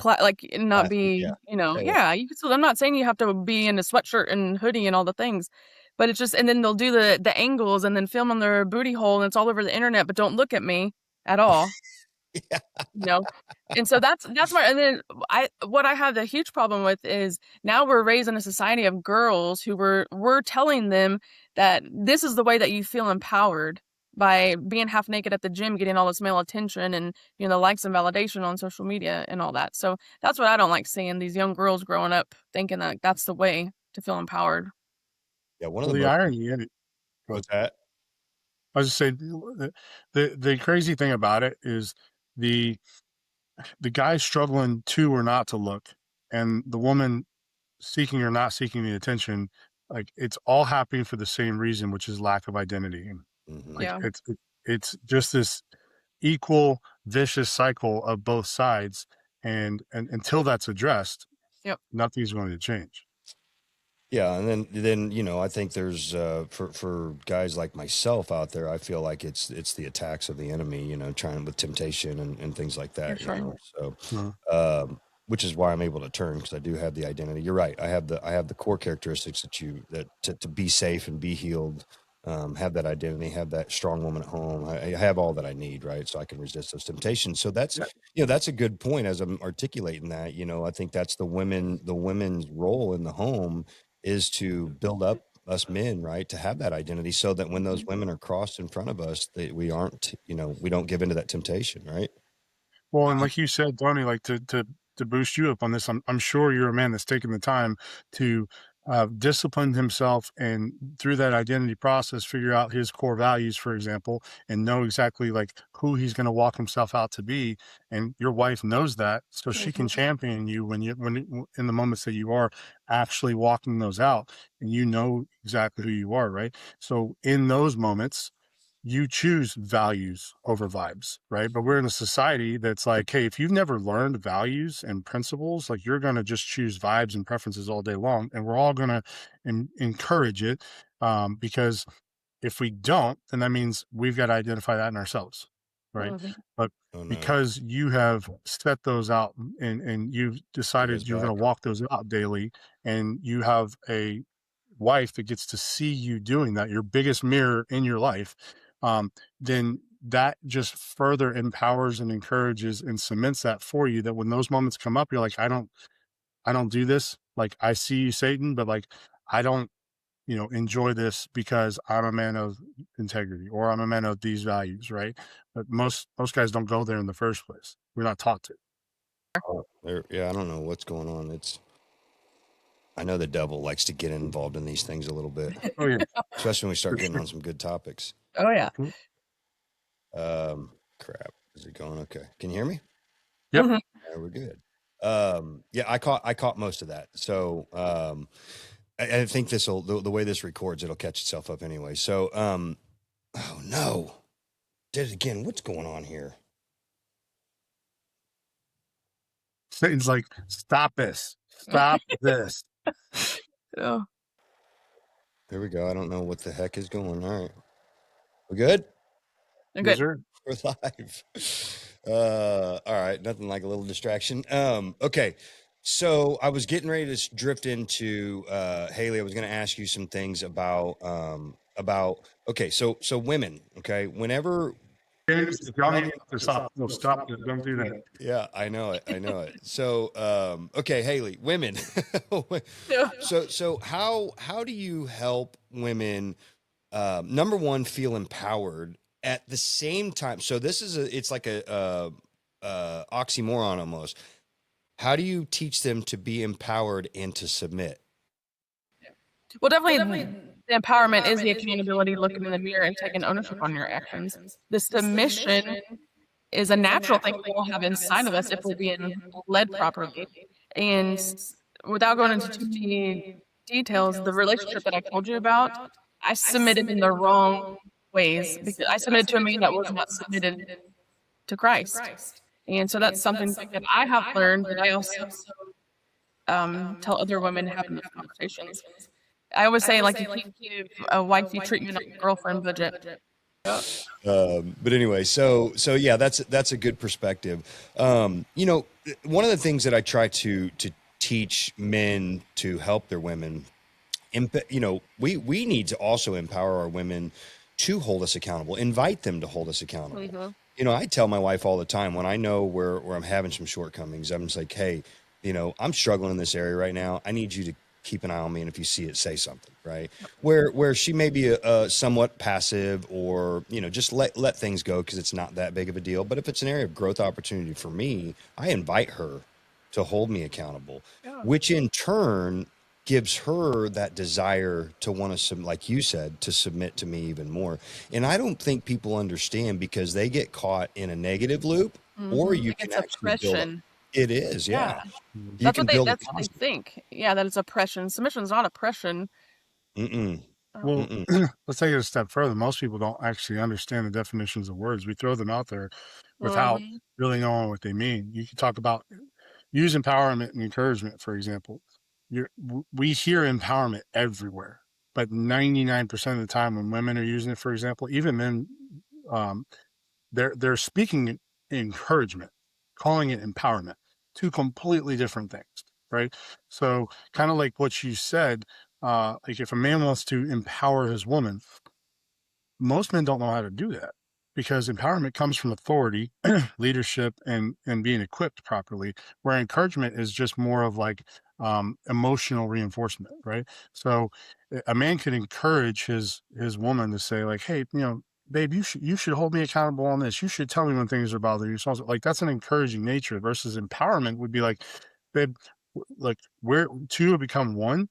like not
Classy, yeah.
be, you know,
Yeah, yeah.
yeah, you can still. I'm not saying you have to be in a sweatshirt and hoodie and all the things, but it's just, and then they'll do the angles and then film on their booty hole and it's all over the internet, but don't look at me at all,
Yeah.
you know. And so that's my, and then what I have the huge problem with is now we're raised in a society of girls who we're telling them that this is the way that you feel empowered by being half naked at the gym, getting all this male attention and, you know, the likes and validation on social media and all that. So that's what I don't like seeing, these young girls growing up thinking that that's the way to feel empowered.
Yeah, one of
Well,
the
the
most
irony in it,
what's that?
I was just saying, the crazy thing about it is the the guy struggling to or not to look, and the woman seeking or not seeking the attention, like it's all happening for the same reason, which is lack of identity. And
Mhm.
like
Yeah,
it's just this equal vicious cycle of both sides, and until that's addressed,
yep,
nothing's going to change.
Yeah, and then you know, I think there's for guys like myself out there, I feel like it's the attacks of the enemy, you know, trying with temptation and things like
for
that, you
sure.
know. So
Mhm.
which is why I'm able to turn because I do have the identity. You're right. I have the core characteristics that to be safe and be healed, have that identity, have that strong woman at home. I have all that I need, right? So I can resist those temptations. So that's
Yeah.
you know that's a good point as I'm articulating that. You know, I think that's the women's role in the home is to build up us men, right? To have that identity so that when those women are crossed in front of us, that we aren't, you know, we don't give into that temptation, right?
Well, and like you said, Tony, like to boost you up on this, I'm sure you're a man that's taken the time to discipline himself and through that identity process, figure out his core values, for example, and know exactly like who he's going to walk himself out to be. And your wife knows that, so she can
Mhm.
champion you in the moments that you are actually walking those out, and you know exactly who you are, right? So in those moments you choose values over vibes, right? But we're in a society that's like, hey, if you've never learned values and principles, like you're going to just choose vibes and preferences all day long. And we're all going to encourage it because if we don't, then that means we've got to identify that in ourselves, right?
Mhm.
But
Oh no,
because you have set those out and you've
take us
decided you're going
back.
to walk those out daily, and you have a wife that gets to see you doing that, your biggest mirror in your life, then that just further empowers and encourages and cements that for you. That when those moments come up, you're like, I don't do this. Like I see you, Satan, but like I don't, enjoy this because I'm a man of integrity or I'm a man of these values, right? But most guys don't go there in the first place. We're not taught to.
Oh, yeah, I don't know what's going on. I know the devil likes to get involved in these things a little bit,
Oh yeah,
especially when we
for
start getting
sure.
on some good topics.
Oh yeah.
Crap, is it going okay? Can you hear me?
Yep.
Mhm.
Yeah, we're good. Yeah, I caught most of that. So, I think the way this records, it'll catch itself up anyway. So, oh no, did it again. What's going on here?
Satan's like, stop this, stop this.
Oh,
There we go. I don't know what the heck is going. All right, we good?
Yes,
good.
sir.
We're live. All right, nothing like a little distraction. Okay. So I was getting ready to drift into Haley. I was going to ask you some things about okay. So women. Okay, whenever
Y'all need to stop. No, stop. Don't do that.
yeah, I know it. I know it. So okay, Haley, women.
Yeah.
So how do you help women number one feel empowered at the same time? So this is it's like a oxymoron almost. How do you teach them to be empowered and to submit?
Well, definitely the empowerment is the accountability, looking in the mirror and taking ownership on your actions. The submission is a natural thing we all have inside of us if we're being led properly. And without going into too many details, the relationship that I told you about, I submitted in the wrong ways because I submitted to a man that was not submitted to Christ. And so that's something that I have learned that I also tell other women having those conversations. I always say, like, you can't give a wifey treatment on a girlfriend budget. Yep.
But anyway, so yeah, that's a good perspective. You know, one of the things that I try to teach men to help their women, you know, we need to also empower our women to hold us accountable, invite them to hold us accountable.
Mhm.
You know, I tell my wife all the time when I know where I'm having some shortcomings, I'm just like, hey, you know, I'm struggling in this area right now. I need you to keep an eye on me, and if you see it, say something, right? Where she may be a somewhat passive, or you know, just let things go because it's not that big of a deal. But if it's an area of growth opportunity for me, I invite her to hold me accountable,
Yeah.
which in turn gives her that desire to want to, like you said, to submit to me even more. And I don't think people understand because they get caught in a negative loop, or
Mhm.
you
Like,
can
it's
actually build up.
oppression.
It is,
Yeah.
yeah.
Mhm.
You can build a
That's what they
positive.
think. Yeah, that it's oppression. Submission's not oppression.
Mm-mm,
Um,
Well,
mm-mm.
let's take it a step further. Most people don't actually understand the definitions of words. We throw them out there without
mhm.
really knowing what they mean. You can talk about use empowerment and encouragement, for example. We hear empowerment everywhere, but 99% of the time when women are using it, for example, even men, um, they're speaking encouragement, calling it empowerment, two completely different things, right? So kind of like what you said, like if a man wants to empower his woman, most men don't know how to do that because empowerment comes from authority, leadership, and being equipped properly, where encouragement is just more of like emotional reinforcement, right? So a man could encourage his woman to say like, hey, you know, babe, you should hold me accountable on this, you should tell me when things are bothering you, so like that's an encouraging nature. Versus empowerment would be like, babe, like we're two have become one.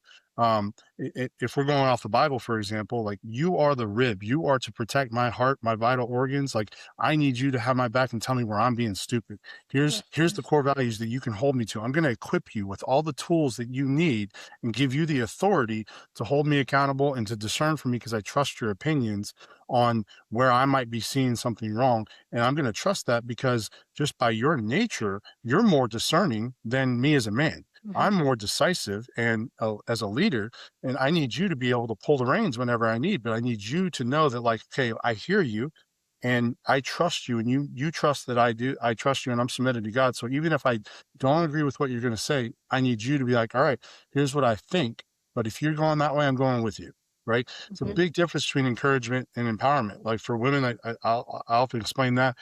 If we're going off the Bible, for example, like you are the rib, you are to protect my heart, my vital organs. Like I need you to have my back and tell me where I'm being stupid. Here's the core values that you can hold me to. I'm going to equip you with all the tools that you need and give you the authority to hold me accountable and to discern for me because I trust your opinions on where I might be seeing something wrong. And I'm going to trust that because just by your nature, you're more discerning than me as a man. I'm more decisive and as a leader, and I need you to be able to pull the reins whenever I need. But I need you to know that, like, okay, I hear you, and I trust you, and you trust that I do. I trust you, and I'm submitted to God. So even if I don't agree with what you're going to say, I need you to be like, all right, here's what I think. But if you're going that way, I'm going with you. Right? It's a
Mhm.
big difference between encouragement and empowerment. Like for women, I'll often explain that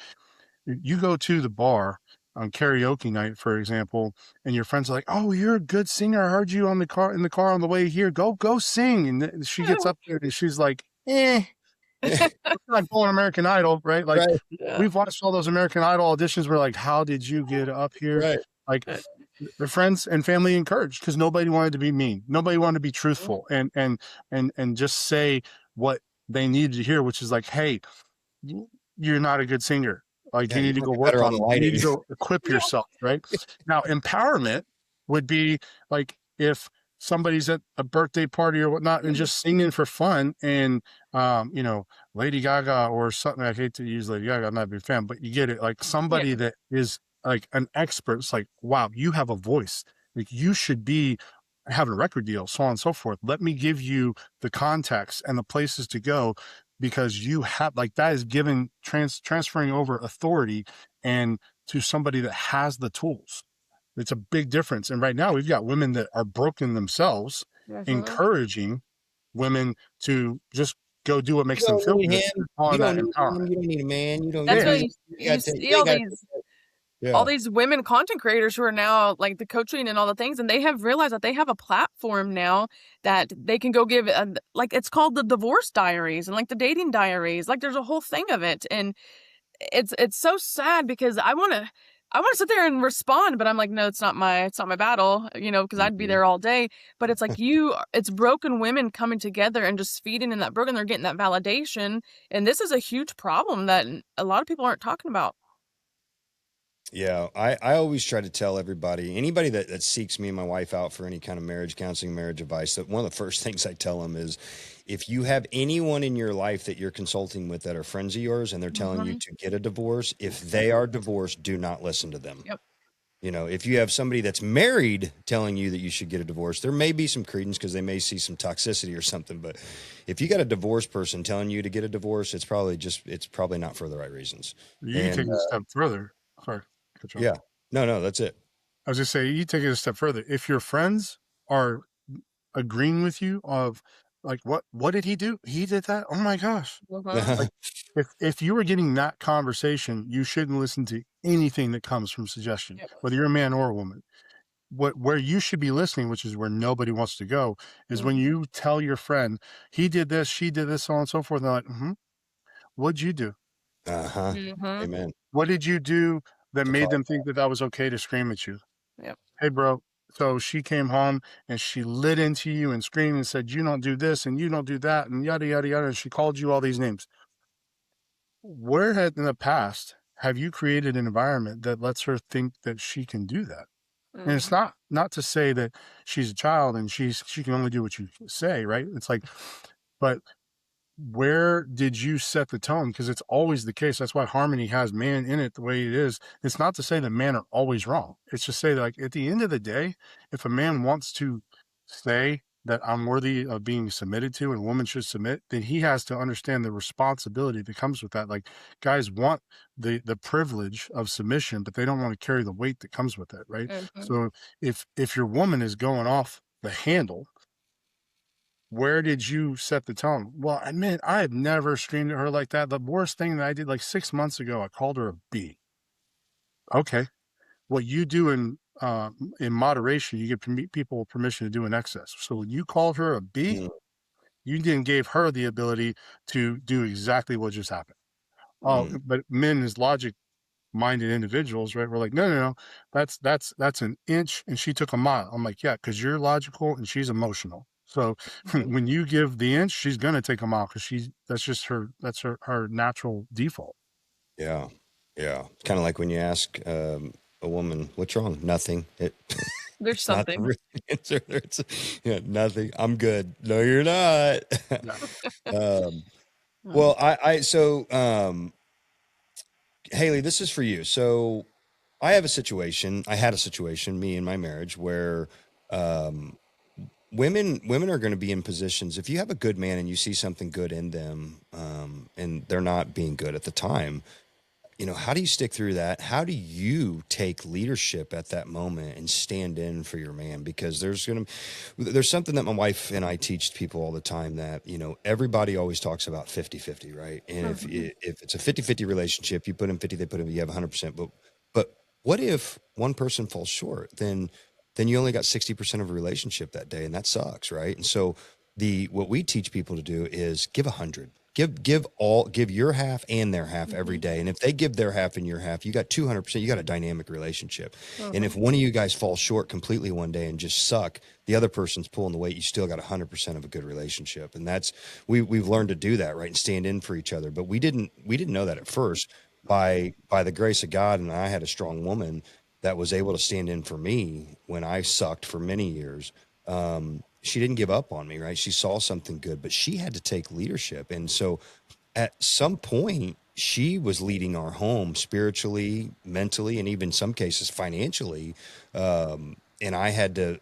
you go to the bar on karaoke night, for example, and your friends are like, "Oh, you're a good singer. I heard you on the car in the car on the way here. Go sing." And she gets up there and she's like, "Eh." It's like going American Idol, right? Like
Right,
Yeah.
we've watched all those American Idol auditions. We're like, "How did you get up here?"
right.
Like their friends and family encouraged because nobody wanted to be mean. Nobody wanted to be
Mhm.
truthful and just say what they needed to hear, which is like, "Hey, you're not a good singer. Like
Yeah,
you
you
need to
want
go
to get better
work
on
on
the
it. You need to
lighting.
go equip
Yeah.
yourself, right? Now, empowerment would be like if somebody's at a birthday party or whatnot and just singing for fun and you know, Lady Gaga or something. I hate to use Lady Gaga, I'm not a big fan, but you get it. Like
Yeah.
somebody that is like an expert. It's like, wow, you have a voice. Like you should be having a record deal, so on and so forth. Let me give you the context and the places to go because you have like that is giving transferring over authority and to somebody that has the tools. It's a big difference. And right now we've got women that are broken themselves,
Definitely.
encouraging women to just go do what
You
makes them
don't
feel
need
good.
him.
They're
You
calling
don't
that
need him.
empowerment.
You don't need a man. You don't.
That's
Yeah.
why
You
you
got to take.
see
You ain't got to take that.
all
Yeah.
these women content creators who are now like the coaching and all the things, and they have realized that they have a platform now that they can go give like it's called the divorce diaries and like the dating diaries. Like there's a whole thing of it, and it's so sad because I want to sit there and respond, but I'm like, no, it's not my battle, you know, because I'd be
Mhm.
there all day. But it's like it's broken women coming together and just feeding in that broken. They're getting that validation, and this is a huge problem that a lot of people aren't talking about.
Yeah, I always try to tell everybody, anybody that seeks me and my wife out for any kind of marriage counseling, marriage advice, that one of the first things I tell them is, if you have anyone in your life that you're consulting with that are friends of yours and they're telling you
Mhm.
to get a divorce, if they are divorced, do not listen to them.
Yep.
You know, if you have somebody that's married telling you that you should get a divorce, there may be some credence because they may see some toxicity or something. But if you got a divorced person telling you to get a divorce, it's probably not for the right reasons.
You take
And
it a step further. Sorry, cut you off.
yeah, no, that's it.
I was just saying, you take it a step further. If your friends are agreeing with you of like, what did he do? He did that. Oh my gosh!
Mhm.
Like, if you were getting that conversation, you shouldn't listen to anything that comes from suggestion,
Yep.
whether you're a man or a woman. Where you should be listening, which is where nobody wants to go, is when
Mhm.
you tell your friend he did this, she did this, so on and so forth. And they're like, "What'd you do?
Uh-huh.
Mhm.
Amen.
What did you do that
To
made
follow.
them think that that was okay to scream at you?"
Yep.
Hey, bro. So she came home and she lit into you and screamed and said, "You don't do this and you don't do that," and yada, yada, yada. And she called you all these names. Where had in the past have you created an environment that lets her think that she can do that? And it's
Mhm.
not to say that she's a child and she can only do what you say, right? It's like, but where did you set the tone? Because it's always the case. That's why harmony has man in it the way it is. It's not to say that men are always wrong. It's just say that, like, at the end of the day, if a man wants to say that I'm worthy of being submitted to and a woman should submit, then he has to understand the responsibility that comes with that. Like, guys want the privilege of submission, but they don't want to carry the weight that comes with it, right?
Mhm.
So if your woman is going off the handle, where did you set the tone? Well, I mean, I have never screamed at her like that. The worst thing that I did like 6 months ago, I called her a B. Okay. What you do in moderation, you give people permission to do in excess. So when you called her a B,
Mm,
you then gave her the ability to do exactly what just happened. Oh,
mm,
but men is logic minded individuals, right? We're like, no, no, no, that's an inch, and she took a mile. I'm like, yeah, because you're logical and she's emotional. So
Mhm.
when you give the inch, she's gonna take a mile because she's that's just her natural default.
yeah. Yeah. Kind of like when you ask a woman, what's wrong? Nothing.
There's
It's not the
something.
real answer. It's yeah, nothing. I'm good. No, you're not.
Yeah.
um,
Mm.
well, Haley, this is for you. So I had a situation, me in my marriage, where um, women are going to be in positions. If you have a good man and you see something good in them, and they're not being good at the time, you know, how do you stick through that? How do you take leadership at that moment and stand in for your man? Because there's something that my wife and I teach people all the time, that, you know, everybody always talks about 50-50, right? And
Mhm.
if it's a 50-50 relationship, you put in 50, they put in, you have 100%. But what if one person falls short? Then you only got 60% of a relationship that day, and that sucks, right? And so what we teach people to do is give 100. Give your half and their half every
Mhm.
day. And if they give their half and your half, you got 200%, you got a dynamic relationship. And
Mhm.
if one of you guys falls short completely one day and just suck, the other person's pulling the weight, you still got 100% of a good relationship. And that's, we've learned to do that, right? And stand in for each other. But we didn't know that at first. By the grace of God, and I had a strong woman that was able to stand in for me when I sucked for many years. She didn't give up on me, right? She saw something good, but she had to take leadership. And so at some point, she was leading our home spiritually, mentally, and even some cases financially. And I had to,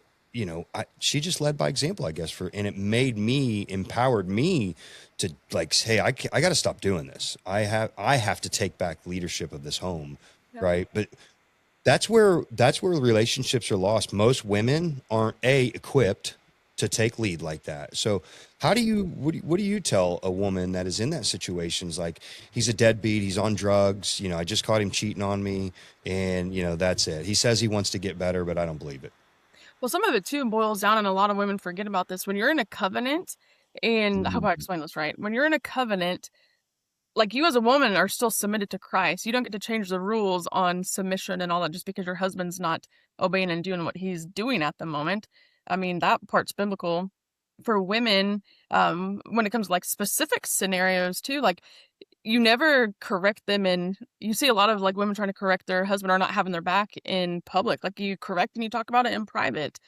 she just led by example, I guess, and it empowered me to, like, hey, I got to stop doing this. I have to take back leadership of this home.
Yep.
Right. But that's where relationships are lost. Most women aren't equipped to take lead like that. So what do you tell a woman that is in that situation? Is like, he's a deadbeat, he's on drugs, I just caught him cheating on me, and that's it. He says he wants to get better, but I don't believe it.
Well, some of it too boils down, and a lot of women forget about this. When you're in a covenant, and I hope I
Mhm.
explain this right. When you're in a covenant, like, you as a woman are still submitted to Christ. You don't get to change the rules on submission and all that just because your husband's not obeying and doing what he's doing at the moment. I mean, that part's biblical. For women, when it comes to like specific scenarios too, like, you never correct them, and you see a lot of like women trying to correct their husband or not having their back in public. Like you correct and you talk about it in private.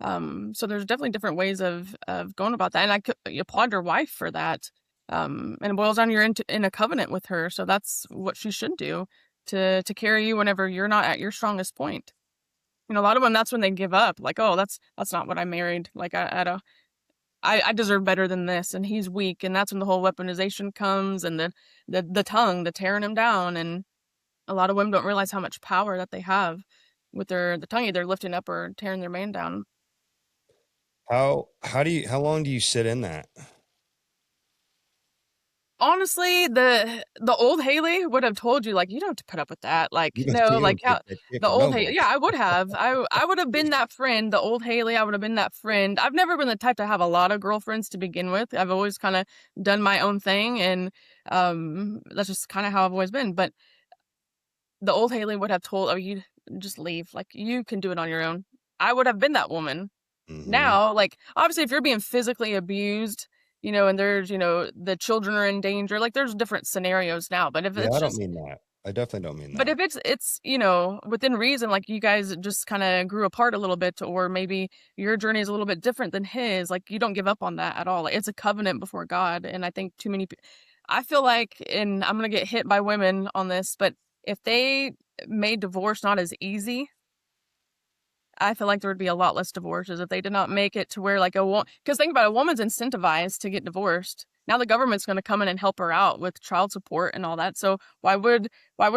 So there's definitely different ways of going about that, and I could applaud your wife for that. And it boils down you're in a covenant with her, so that's what she should do to carry you whenever you're not at your strongest point. You know, a lot of them, that's when they give up. Like, oh, that's not what I married. Like I deserve better than this, and he's weak, and that's when the whole weaponization comes, and the tongue, the tearing him down, and a lot of women don't realize how much power that they have with the tongue, either lifting up or tearing their man down.
How long do you sit in that?
Honestly, the old Haley would have told you, like, you don't have to put up with that. Like,
You don't,
no,
you
like
don't
how
take that kick
the
or
old
no
Haley,
more.
yeah, I would have. I would have been that friend, the old Haley. I would have been that friend. I've never been the type to have a lot of girlfriends to begin with. I've always kind of done my own thing, and that's just kind of how I've always been. But the old Haley would have told, oh, you just leave. Like, you can do it on your own. I would have been that woman.
Mhm.
Now, like, obviously, if you're being physically abused, and there's, the children are in danger, like, there's different scenarios now. But if
Yeah,
it's
I don't
just,
mean that. I definitely don't mean
but
that.
if it's, within reason, like, you guys just kind of grew apart a little bit, or maybe your journey is a little bit different than his, like, you don't give up on that at all. Like, it's a covenant before God. And I think too many I feel like, and I'm going to get hit by women on this, but if they made divorce not as easy, I feel like there would be a lot less divorces if they did not make it to where, like, because think about it, a woman's incentivized to get divorced. Now the government's going to come in and help her out with child support and all that. So why would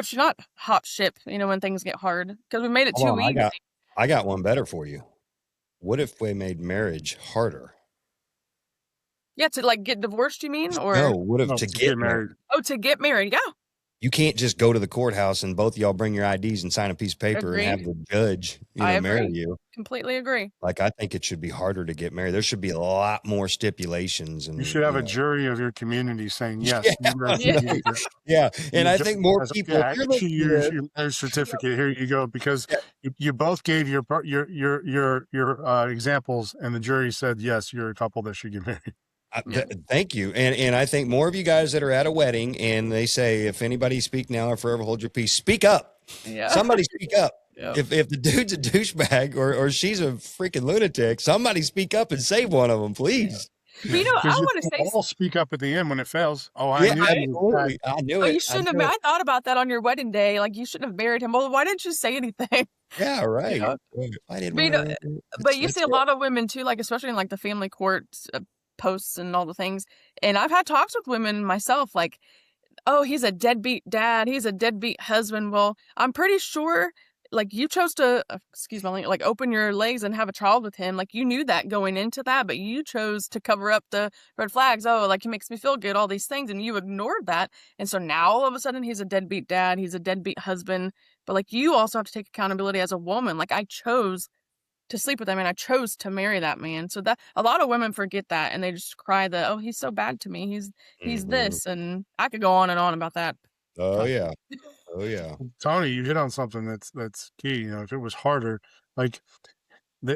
she not hop ship, when things get hard? Because we made it
Hold
too
on,
easy.
I got one better for you. What if we made marriage harder?
Yeah, to like get divorced, you mean?
No,
Or
what if
No,
to
to
get
get
married?
married.
to get married? Yeah,
You can't just go to the courthouse and both of y'all bring your IDs and sign a piece of paper and have
agree.
the judge,
I
marry
agree.
you.
Completely agree.
Like, I think it should be harder to get married. There should be a lot more stipulations
You
and,
should have a jury of your community saying,
yeah,
yes, you guys
I
Yeah.
should
know.
get your,
Yeah, and
your
I
judge
think more
says,
people, if
yeah,
you're
issue
listening to this,
your marriage certificate. Here you go, because
yeah,
you both gave your examples, and the jury said, yes, you're a couple that should get married.
Yeah.
thank you. And I think more of you guys that are at a wedding and they say, if anybody speak now or forever hold your peace, speak up.
Yeah.
Somebody speak up.
Yeah.
If the dude's a douchebag or she's a freaking lunatic, somebody speak up and save one of them, please.
But I
Because you
want to say,
all speak up at the end when it fails. Oh, I
Yeah,
knew he
right?
was bad.
absolutely. I knew
Oh, you
it. I
shouldn't have.
knew it.
I thought about that on your wedding day. Like, you shouldn't have married him. Well, why didn't you say anything?
Yeah,
You
right.
know.
I didn't
But,
want to.
but you see
That's
a
it.
lot of women too, like especially in like the family court posts and all the things. And I've had talks with women myself, like, oh, he's a deadbeat dad, he's a deadbeat husband. Well, I'm pretty sure, like, you chose to, excuse my language, like, open your legs and have a child with him. Like, you knew that going into that, but you chose to cover up the red flags. Oh, like, he makes me feel good, all these things, and you ignored that. And so now all of a sudden he's a deadbeat dad, he's a deadbeat husband. But like, you also have to take accountability as a woman. Like, I chose to sleep with him and I chose to marry that man. So that a lot of women forget that, and they just cry that, oh, he's so bad to me. He's
Mhm.
this, and I could go on and on about that.
Oh yeah. Oh yeah.
Tony, you hit on something that's key. If it was harder, like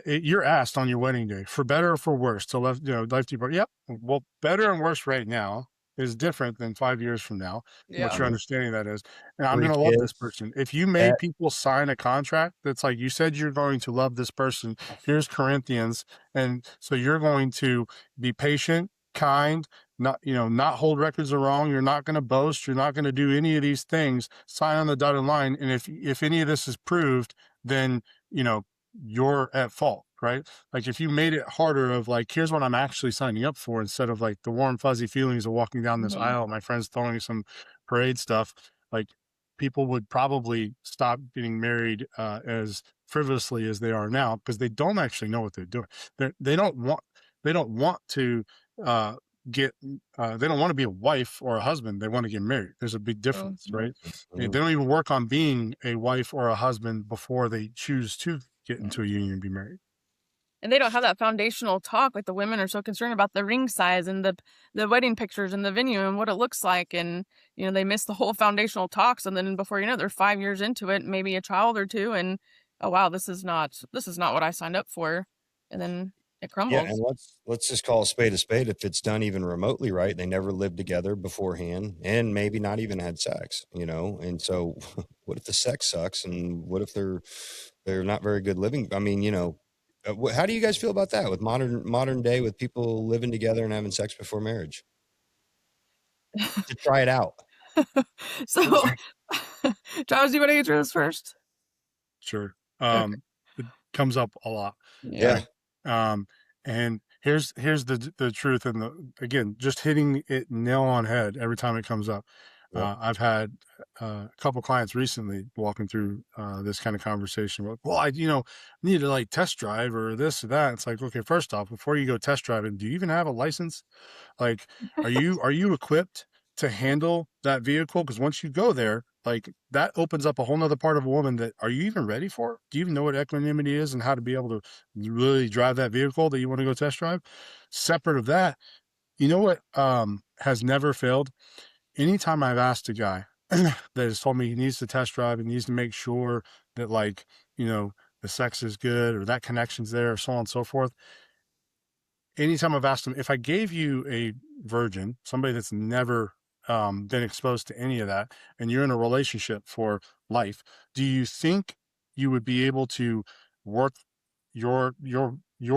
you're asked on your wedding day for better or for worse to life deeper. Yep. Well, better and worse right now is different than 5 years from now. What
Yeah.
your understanding of that is, and I'm
3
going to love this
kids.
person. If you
Eh,
made people sign a contract that's like you said you're going to love this person, here's Corinthians, and so you're going to be patient, kind, not hold records of wrong. You're not going to boast. You're not going to do any of these things. Sign on the dotted line, and if any of this is proved, then you're at fault, right? Like if you made it harder of like, here's what I'm actually signing up for, instead of like the warm fuzzy feelings of walking down this
Mhm.
aisle, my friends throwing some parade stuff, like people would probably stop getting married as frivolously as they are now, because they don't actually know what they're doing. They don't want to uh, get they don't want to be a wife or a husband. They want to get married. There's a big difference,
Mhm.
right? They
mhm.
don't even work on being a wife or a husband before they choose to get into a union and be married.
And they don't have that foundational talk. Like, the women are so concerned about the ring size and the wedding pictures and the venue and what it looks like, and they miss the whole foundational talks. And then before you know, they're 5 years into it, maybe a child or two, and oh wow, this is not what I signed up for. And then It
Yeah, and
crumbles.
let's just call a spade a spade. If it's done even remotely right, they never lived together beforehand, and maybe not even had sex, you know. And so, what if the sex sucks, and what if they're not very good living? I mean, you know, how do you guys feel about that with modern day with people living together and having sex before marriage to try it out?
So, Charles, do you want to answer this first?
Sure.
Okay.
It comes up a lot,
Yeah.
Yeah,
right? And here's the truth, and again, just hitting it nail on head every time it comes up.
yep.
I've had a couple clients recently walking through this kind of conversation. Well, I need to like test drive or this or that. It's like, okay, first off, before you go test driving, do you even have a license? Like, are you equipped to handle that vehicle? Because once you go there, like that opens up a whole nother part of a woman that are you even ready for? Do you even know what equanimity is and how to be able to really drive that vehicle that you want to go test drive? Separate of that, you know what has never failed? Anytime I've asked a guy that has told me he needs to test drive and needs to make sure that like, the sex is good or that connection's there or so on and so forth, anytime I've asked them, if I gave you a virgin, somebody that's never been exposed to any of that, and you're in a relationship for life, do you think you would be able to work your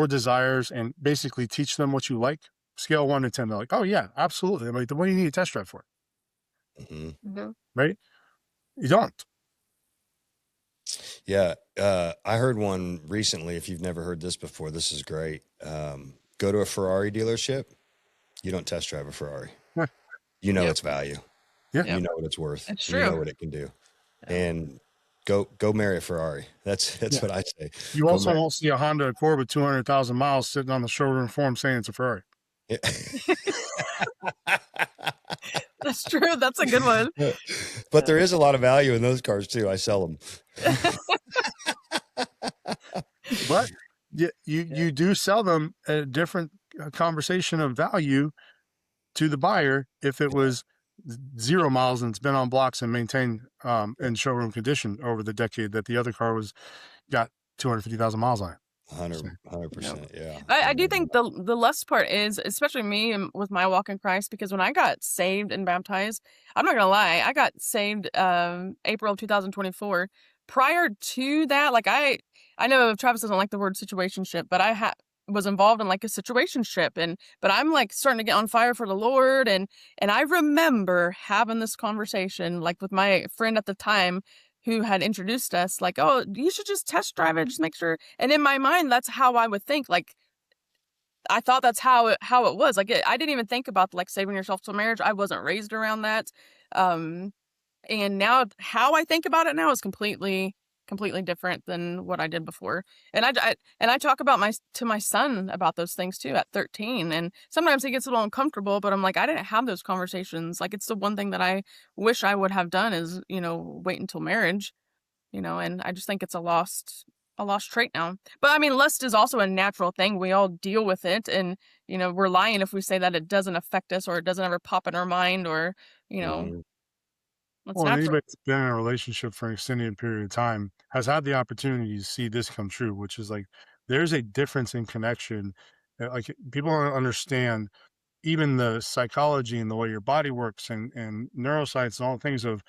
desires and basically teach them what you like? Scale 1 to 10, they're like, "Oh yeah, absolutely." I'm like, "Then what do you need a test drive for?"
Hmm.
Mhm.
Right? You don't.
Yeah, I heard one recently. If you've never heard this before, this is great. Go to a Ferrari dealership. You don't test drive a Ferrari.
Yeah,
You know
Yep.
its value.
yeah.
You
Yep.
know what it's worth.
It's
You know
true.
what it can do.
Yeah.
And go marry a Ferrari. That's
Yeah.
what I say.
You
Go
also
marry.
won't see a Honda Accord with 200,000 miles sitting on the showroom floor saying it's a Ferrari.
Yeah.
That's true. That's a good one.
But there is a lot of value in those cars too. I sell them.
But you
Yeah.
you do sell them at a different conversation of value to the buyer if it was 0 miles and it's been on blocks and maintained in showroom condition over the decade that the other car was got 250,000 miles on it. So,
100%. Yeah.
I do
And
think the lust part is, especially me and with my walk in Christ, because when I got saved and baptized, I'm not gonna lie, I got saved April of 2024. Prior to that, like I know Travis doesn't like the word situationship, but was involved in like a situationship, and but I'm like starting to get on fire for the Lord, and I remember having this conversation like with my friend at the time who had introduced us, like, oh, you should just test drive it, just make sure. And in my mind, that's how I would think. Like, I thought that's how it was. Like, I didn't even think about like saving yourself till marriage. I wasn't raised around that. Um, and now how I think about it now is completely different than what I did before. And I talk about to my son about those things too at 13. And sometimes he gets a little uncomfortable, but I'm like, I didn't have those conversations. Like, it's the one thing that I wish I would have done is, wait until marriage, and I just think it's a lost trait now. But I mean, lust is also a natural thing. We all deal with it, and we're lying if we say that it doesn't affect us or it doesn't ever pop in our mind, or you know,
mhm.
it's
well,
natural.
anybody that's been in a relationship for an extended period of time has had the opportunity to see this come true, which is like there's a difference in connection. Like people don't understand even the psychology and the way your body works and neuroscience and all the things of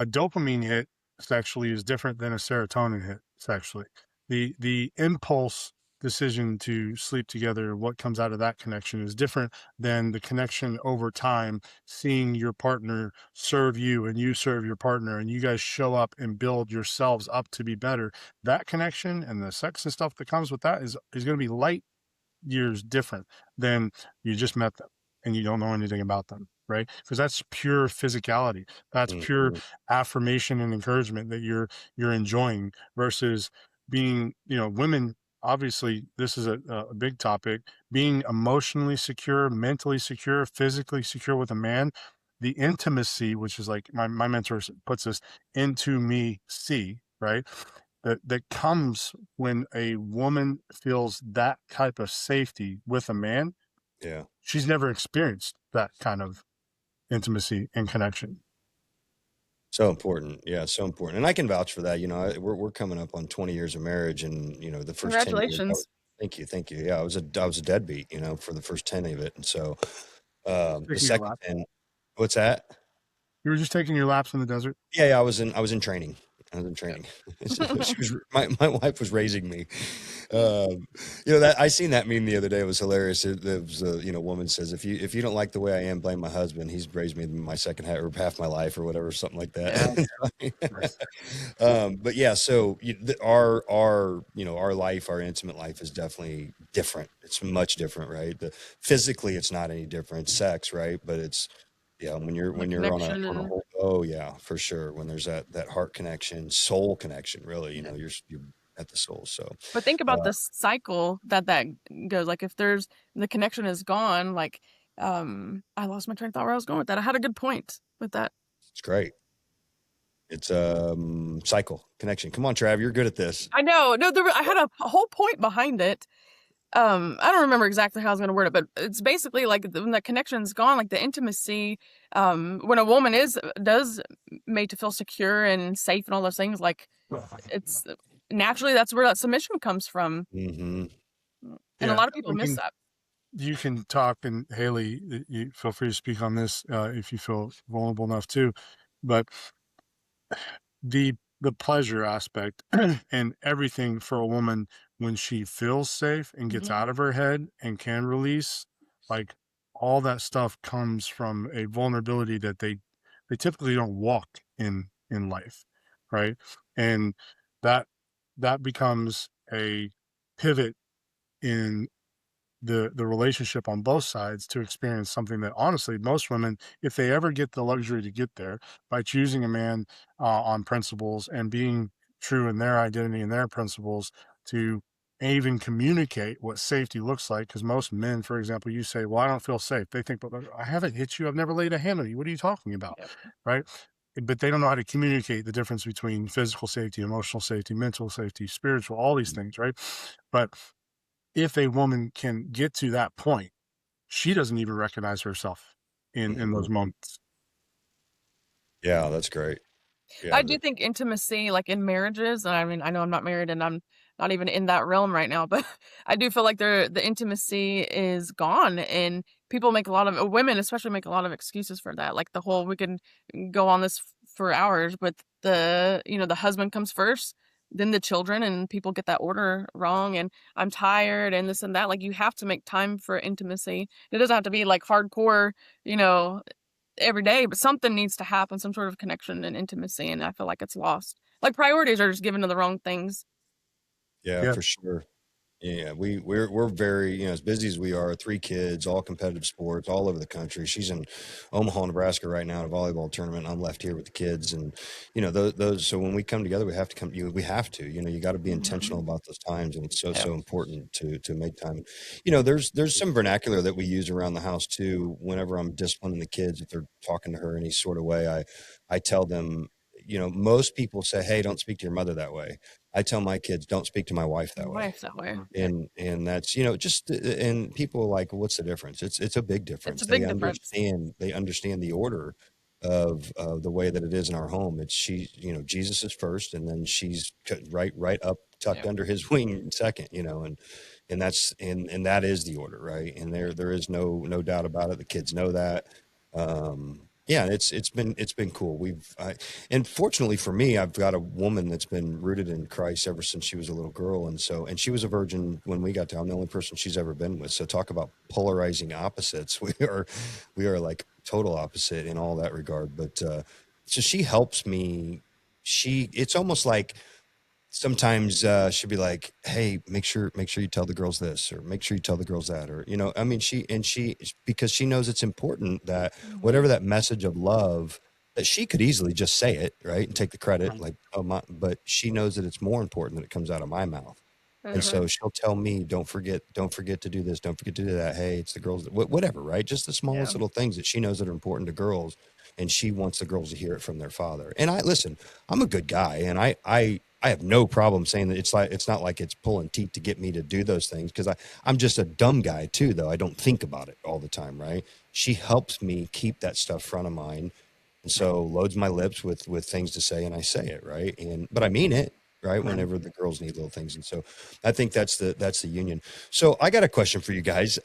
a dopamine hit sexually is different than a serotonin hit sexually. The impulse decision to sleep together, what comes out of that connection is different than the connection over time, seeing your partner serve you and you serve your partner and you guys show up and build yourselves up to be better. That connection and the sex and stuff that comes with that is going to be light years different than you just met them and you don't know anything about them, right? Because that's pure physicality. That's pure
Mhm.
affirmation and encouragement that you're enjoying versus being, women. Obviously, this is a big topic. Being emotionally secure, mentally secure, physically secure with a man, the intimacy, which is like my mentor puts this into me, see, right? That comes when a woman feels that type of safety with a man.
Yeah.
She's never experienced that kind of intimacy and connection.
So important. Yeah, so important. And I can vouch for that. We're coming up on 20 years of marriage, and the first 10 years
Congratulations.
Thank you. Yeah, I was a deadbeat, you know, for the first 10 of it, and so the
Taking your
second
lap.
10, what's that?
You were just taking your laps in the desert.
Yeah, yeah, I was in training. I was in training. She was my wife was raising me. You know that I seen that meme the other day. It was hilarious. It was you know, woman says if you don't like the way I am, blame my husband. He's raised me my second half or half my life or whatever, something like
Yeah.
that.
Nice.
But yeah, so our you know our life, our intimate life is definitely different. It's much different, right? Physically, it's not any different. Sex, right? But it's yeah,
The
when you're
connection
on a
and
whole, oh yeah, for sure. When there's that heart connection, soul connection, really, you
yeah.
know, you're at the soul. So,
But think about
uh,
the cycle that goes. Like if there's the connection is gone, like I lost my train of thought where I was going with that. I had a good point with that.
it's great. It's cycle connection. Come on, Trav, you're good at this.
I know. No, I had a whole point behind it. I don't remember exactly how I was going to word it, but it's basically like when the connection's gone, like the intimacy, when a woman does made to feel secure and safe and all those things, like it's naturally that's where that submission comes from.
Hmm.
And a
Yeah,
lot of people
we
miss
can.
that.
You can talk, and Haley, you feel free to speak on this if you feel vulnerable enough too. But the the pleasure aspect and everything for a woman when she feels safe and gets
Hmm.
out of her head and can release, like all that stuff comes from a vulnerability that they typically don't walk in life, right? And that that becomes a pivot in the relationship on both sides to experience something that honestly most women, if they ever get the luxury to get there by choosing a man on principles and being true in their identity and their principles, to even communicate what safety looks like, because most men, for example, you say, well, I don't feel safe, they think, but I haven't hit you, I've never laid a hand on you, what are you talking about,
Yep.
right? But they don't know how to communicate the difference between physical safety, emotional safety, mental safety, spiritual, all these things, right? But if a woman can get to that point, she doesn't even recognize herself in
Hmm.
those moments.
Yeah, that's great. Yeah,
I do think intimacy, like in marriages, and I mean, I know I'm not married and I'm not even in that realm right now, but I do feel like the intimacy is gone, and people make a lot of women, especially, make a lot of excuses for that. Like the whole we can go on this for hours, but the husband comes first, then the children, and people get that order wrong. And I'm tired, and this and that. Like you have to make time for intimacy. It doesn't have to be like hardcore, you know, every day, but something needs to happen, some sort of connection and intimacy, and I feel like it's lost. Like priorities are just given to the wrong things.
yeah,
Yeah.
for sure. Yeah, we're very, you know, as busy as we are, three kids, all competitive sports, all over the country. She's in Omaha, Nebraska right now at a volleyball tournament. I'm left here with the kids, and you know those. So when we come together, we have to come. We have to. You know, you got to be intentional
Mhm.
about those times, and it's so
Yep.
so important to make time. You know, there's some vernacular that we use around the house too. Whenever I'm disciplining the kids, if they're talking to her any sort of way, I tell them. You know, most people say, "Hey, don't speak to your mother that way." I tell my kids, "Don't speak to my wife
My
that way."
wife's that way. Yeah.
And that's, you know, just and people are like, what's the difference? It's a big
It's
difference.
a big difference.
They understand the order of the way that it is in our home. It's she, you know, Jesus is first, and then she's right up tucked
Yep.
under his wing second, you know. And that's and that is the order, right? And there is no doubt about it. The kids know that. Yeah, it's been cool. And fortunately for me, I've got a woman that's been rooted in Christ ever since she was a little girl, and she was a virgin when we got to. I'm the only person she's ever been with. So talk about polarizing opposites. We are like total opposite in all that regard. But so she helps me. It's almost like sometimes she'll be like, "Hey, make sure you tell the girls this, or make sure you tell the girls that," or you know, I mean, she because she knows it's important that
Mhm.
whatever that message of love that she could easily just say it right and take the credit,
Right.
like oh my, but she knows that it's more important that it comes out of my mouth. And
Yeah.
Mhm.
so she'll tell me, don't forget to do this, don't forget to do that. Hey, it's the girls, whatever, right? Just the smallest
Yeah.
little things that she knows that are important to girls, and she wants the girls to hear it from their father. And I listen, I'm a good guy, and I have no problem saying that it's not like it's pulling teeth to get me to do those things because I'm just a dumb guy too, though. I don't think about it all the time, right? She helps me keep that stuff front of mind, and
Right.
so loads my lips with things to say, and I say it right, and but I mean it, right?
Right.
Whenever the girls need little things. And so I think that's the union. So I got a question for you guys.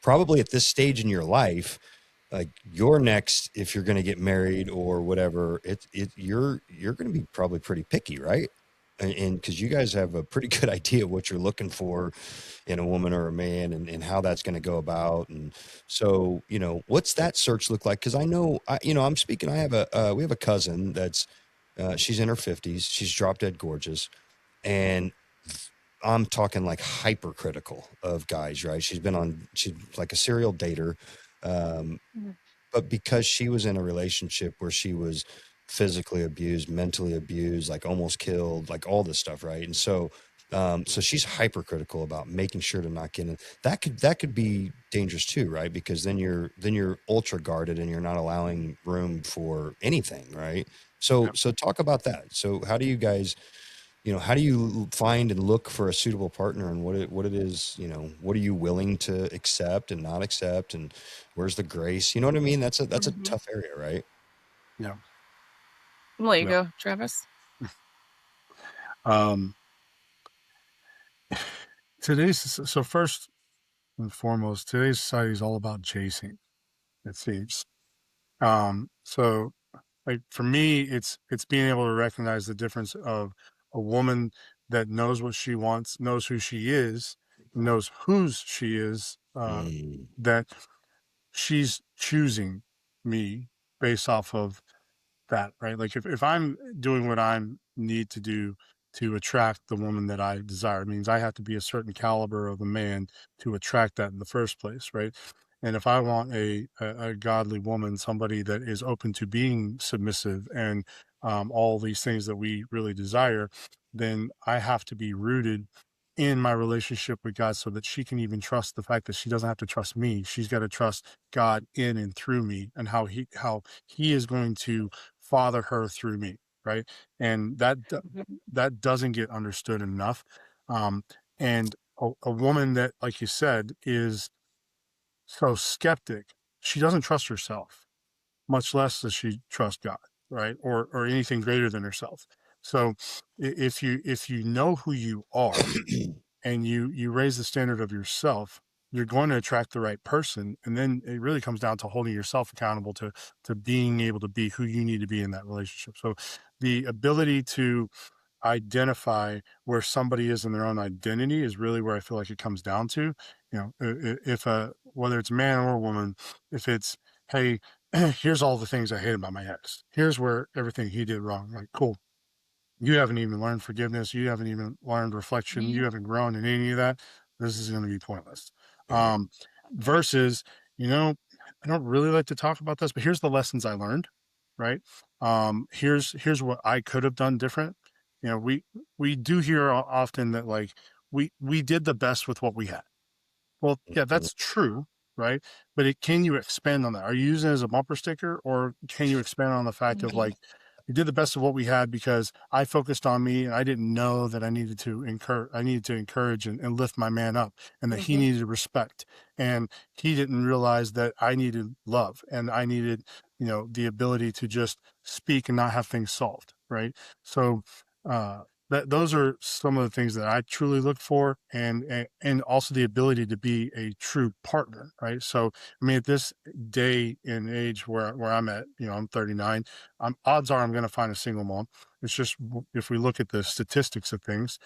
Probably at this stage in your life, like you're next, if you're going to get married or whatever, you're going to be probably pretty picky, right? And because you guys have a pretty good idea of what you're looking for in a woman or a man, and how that's going to go about. And so, what's that search look like? Because I know, I'm speaking. I have we have a cousin that's she's in her 50s. She's drop dead gorgeous, and I'm talking like hypercritical of guys, right? She's like a serial dater. Um,
Mhm.
but because she was in a relationship where she was physically abused, mentally abused, like almost killed, like all this stuff, right? And so, so she's hypercritical about making sure to not get in. That could be dangerous too, right? Because then you're ultra guarded and you're not allowing room for anything, right? So
Yep.
so talk about that. So how do you guys, how do you find and look for a suitable partner, and what it is, what are you willing to accept and not accept, and where's the grace? You know what I mean? That's a
Mhm.
tough area, right?
Yeah.
I'll let you
Yeah.
go, Travis.
Um, so first and foremost, today's society is all about chasing, it seems. So like for me, it's being able to recognize the difference of a woman that knows what she wants, knows who she is, knows whose she is,
Mm,
that she's choosing me based off of that, right? Like if I'm doing what I need to do to attract the woman that I desire, it means I have to be a certain caliber of a man to attract that in the first place, right? And if I want a godly woman, somebody that is open to being submissive and all these things that we really desire, then I have to be rooted in my relationship with God so that she can even trust the fact that she doesn't have to trust me. She's got to trust God in and through me, and how he is going to father her through me, right? And
Mhm.
that doesn't get understood enough. Um, and a woman that, like you said, is so skeptic, she doesn't trust herself, much less does she trust God, right? Or anything greater than herself. So if you know who you are and you raise the standard of yourself, you're going to attract the right person. And then it really comes down to holding yourself accountable to being able to be who you need to be in that relationship. So the ability to identify where somebody is in their own identity is really where I feel like it comes down to. If whether it's man or woman, if it's, hey, here's all the things I hate about my ex. Here's where everything he did wrong. Like, cool, you haven't even learned forgiveness. You haven't even learned reflection. You haven't grown in any of that. This is going to be pointless.
right.
Um, versus, you know, I don't really like to talk about this, but here's the lessons I learned. Right. Here's what I could have done different. We do hear often that like we did the best with what we had. Well, yeah,
Mhm.
that's true, right? But can you expand on that? Are you using it as a bumper sticker, or can you expand on the fact of like, we did the best of what we had because I focused on me and I didn't know that I needed to encourage and lift my man up, and that he
Mhm.
needed respect, and he didn't realize that I needed love and I needed, the ability to just speak and not have things solved, right? So, uh, those are some of the things that I truly look for, and also the ability to be a true partner, right? So, I mean, at this day and age where I'm at, I'm 39. Odds are I'm going to find a single mom. It's just if we look at the statistics of things,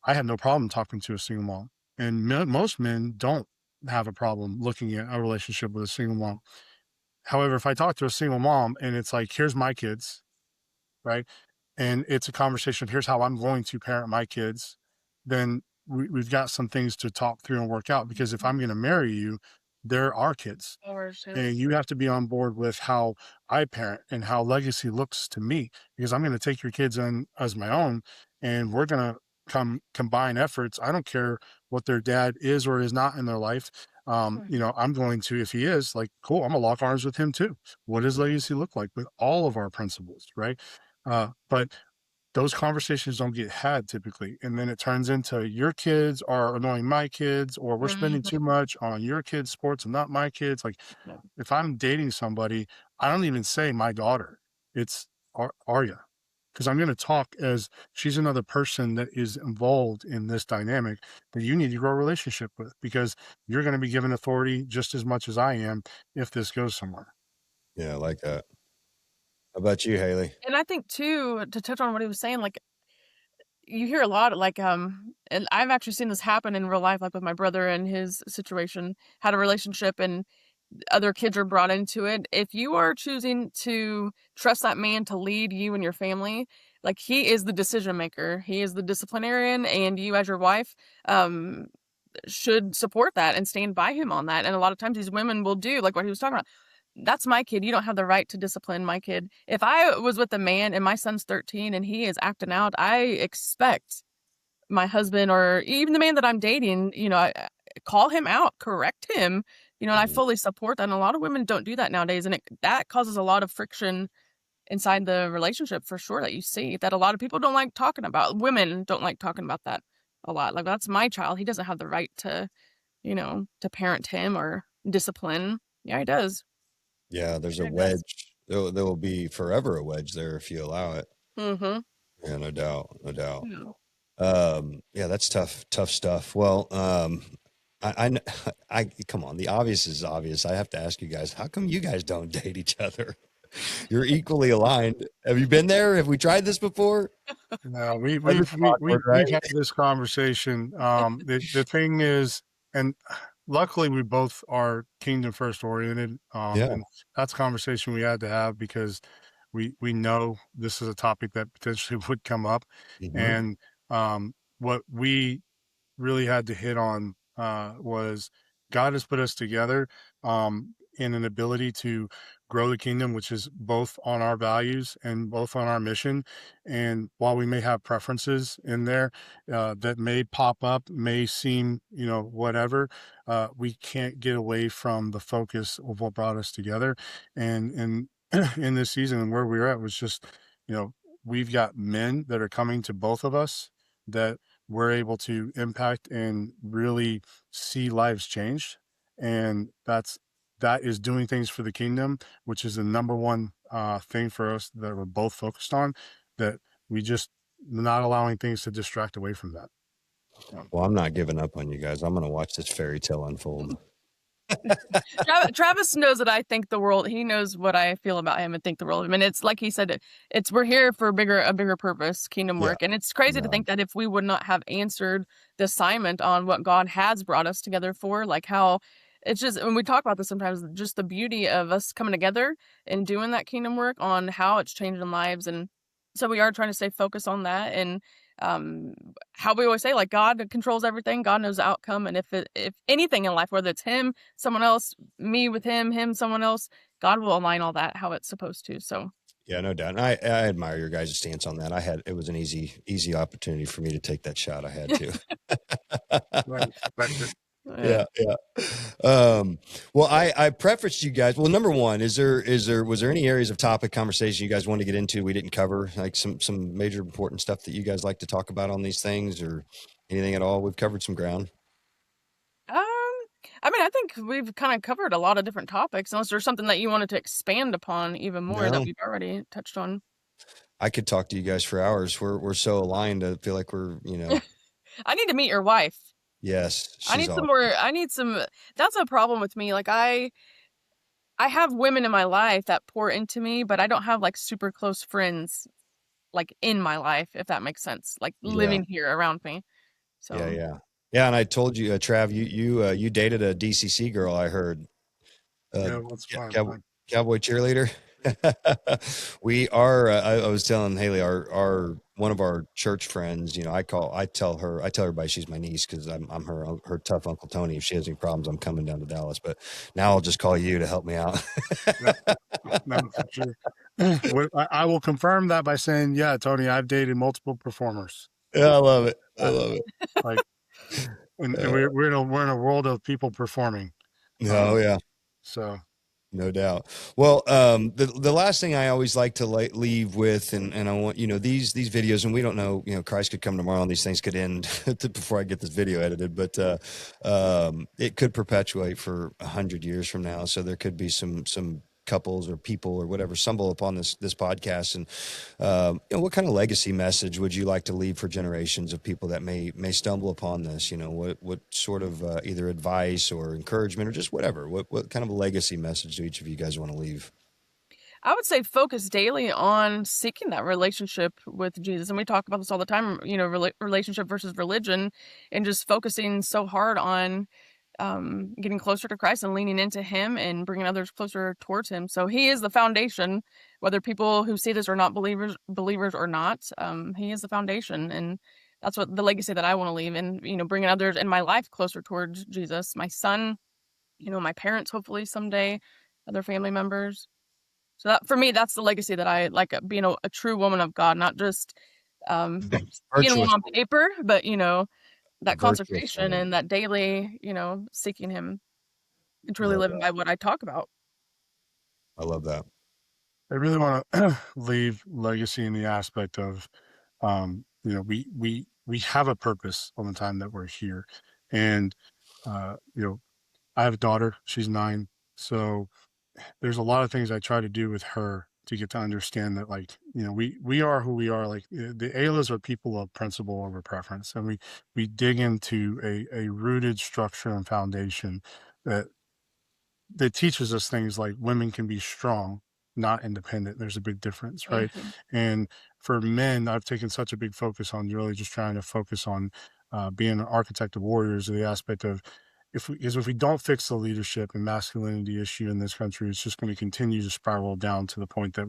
I have no problem talking to a single mom, and most men don't have a problem looking at a relationship with a single mom. However, if I talk to a single mom and it's like, here's my kids, right? And it's a conversation of here's how I'm going to parent my kids, then we've got some things to talk through and work out. Because if I'm going to marry you, there are kids,
Hours,
and
yes.
you have to be on board with how I parent and how legacy looks to me, because I'm going to take your kids in as my own, and we're going to combine efforts. I don't care what their dad is or is not in their life. I'm going to, if he is, like, cool, I'm gonna lock arms with him too. What does legacy look like with all of our principles, right? But those conversations don't get had typically, and then it turns into your kids are annoying my kids, or we're spending too much on your kids sports and not my kids. Like, if I'm dating somebody, I don't even say my daughter. It's, are you? because I'm going to talk as she's another person that is involved in this dynamic that you need to grow a relationship with, because you're going to be given authority just as much as I am if this goes somewhere.
Yeah, I like that. How about you, Haley?
And I think too, to touch on what he was saying, like you hear a lot like and I've actually seen this happen in real life, like with my brother and his situation, had a relationship and other kids are brought into it. If you are choosing to trust that man to lead you and your family, like he is the decision maker, he is the disciplinarian, and you as your wife um should support that and stand by him on that. And a lot of times these women will do like what he was talking about. That's my kid. You don't have the right to discipline my kid. If I was with a man and my son's 13 and he is acting out, I expect my husband or even the man that I'm dating, I call him out, correct him, and I
Mhm.
fully support that. And a lot of women don't do that nowadays. And that causes a lot of friction inside the relationship for sure that you see that a lot of people don't like talking about. Women don't like talking about that a lot. Like, that's my child. He doesn't have the right to parent him or discipline. Yeah, he does.
Yeah, there's a
Sure does.
wedge. There will be forever a wedge there if you allow it.
Mm-hmm.
Yeah, no doubt, no doubt.
Yeah.
Yeah, that's tough stuff. Well, I come on. The obvious is obvious. I have to ask you guys, how come you guys don't date each other? You're equally aligned. Have you been there? Have we tried this before?
No,
This is awkward, right?
we've had this conversation. The thing is, and luckily we both are kingdom first oriented.
Yeah.
And that's a conversation we had to have because we know this is a topic that potentially would come up.
Hmm.
And what we really had to hit on was God has put us together in an ability to grow the kingdom, which is both on our values and both on our mission. And while we may have preferences in there that may pop up, may seem, whatever, we can't get away from the focus of what brought us together. And in this season and where we were at was just, you know, we've got men that are coming to both of us that we're able to impact and really see lives changed. And that is doing things for the kingdom, which is the number one thing for us that we're both focused on, that we just not allowing things to distract away from that.
Well, I'm not giving up on you guys. I'm going to watch this fairy tale unfold.
Travis knows that I think the world. He knows what I feel about him and think the world of him. And it's like he said, it's we're here for a bigger purpose, kingdom
Yeah.
work. And it's crazy to
Yeah.
think that if we would not have answered the assignment on what God has brought us together for, like how it's just when we talk about this sometimes, just the beauty of us coming together and doing that kingdom work on how it's changing lives. And so we are trying to stay focused on that and um how we always say, like, God controls everything, God knows the outcome, and if anything in life, whether it's him, someone else, me with him, someone else, God will align all that how it's supposed to. So
Yeah, no doubt. And I admire your guys' stance on that. It was an easy opportunity for me to take that shot. I had to.
Right. Respect it.
Yeah, yeah. Well, I prefaced you guys. Well, number one, was there any areas of topic conversation you guys wanted to get into we didn't cover, like some major important stuff that you guys like to talk about on these things, or anything at all? We've covered some ground.
um I mean, I think we've kind of covered a lot of different topics, unless there's something that you wanted to expand upon even more that
No,
we've already touched on.
I could talk to you guys for hours. We're so aligned. I feel like
I need to meet your wife.
yes,
I
she's
need some
awesome.
more. That's a problem with me. Like, I have women in my life that pour into me, but I don't have like super close friends like in my life, if that makes sense. Like
Yeah,
living here around me.
yeah,
So
yeah, yeah. And I told you, Trav, you dated a DCC girl. I heard. Uh,
Yeah, that's
yeah,
fine.
cowboy cheerleader. We are. I was telling Haley, our one of our church friends. I tell everybody she's my niece because I'm her tough Uncle Tony. If she has any problems, I'm coming down to Dallas. But now I'll just call you to help me out.
Yeah, no, for sure. I will confirm that by saying, yeah, Tony, I've dated multiple performers.
Yeah, I love it. I
Uh,
love it.
like, and
Uh,
we're in a world of people performing.
oh
Um,
yeah.
so
No doubt. Well, the last thing I always like to leave with, and I want these videos, and we don't know, Christ could come tomorrow, and these things could end before I get this video edited, but it could perpetuate for 100 years from now. So there could be some couples or people or whatever stumble upon this podcast, and what kind of legacy message would you like to leave for generations of people that may stumble upon this? What sort of either advice or encouragement or just whatever, what kind of a legacy message do each of you guys want to leave?
I would say focus daily on seeking that relationship with Jesus. And we talk about this all the time, relationship versus religion, and just focusing so hard on getting closer to Christ and leaning into Him and bringing others closer towards Him. So He is the foundation, whether people who see this are not believers or not. He is the foundation, and that's what the legacy that I want to leave, and bringing others in my life closer towards Jesus. My son, my parents, hopefully someday, other family members. So that, for me, that's the legacy that I like, being a true woman of God, not just being one
Virtuous,
on paper, but
a
that
virtuous
consecration
woman.
and that daily, seeking Him and truly
Love
living
that.
by what I talk about.
I love that.
I really want to leave legacy in the aspect of, we have a purpose on the time that we're here, and I have a daughter. She's 9, so there's a lot of things I try to do with her to get to understand that, like, we are who we are. Like, the Aylas are people of principle over preference, and we dig into a rooted structure and foundation that teaches us things like women can be strong, not independent. There's a big difference, right?
Mhm.
And for men, I've taken such a big focus on really just trying to focus on being an architect of warriors, the aspect of, if we don't fix the leadership and masculinity issue in this country, it's just going to continue to spiral down to the point that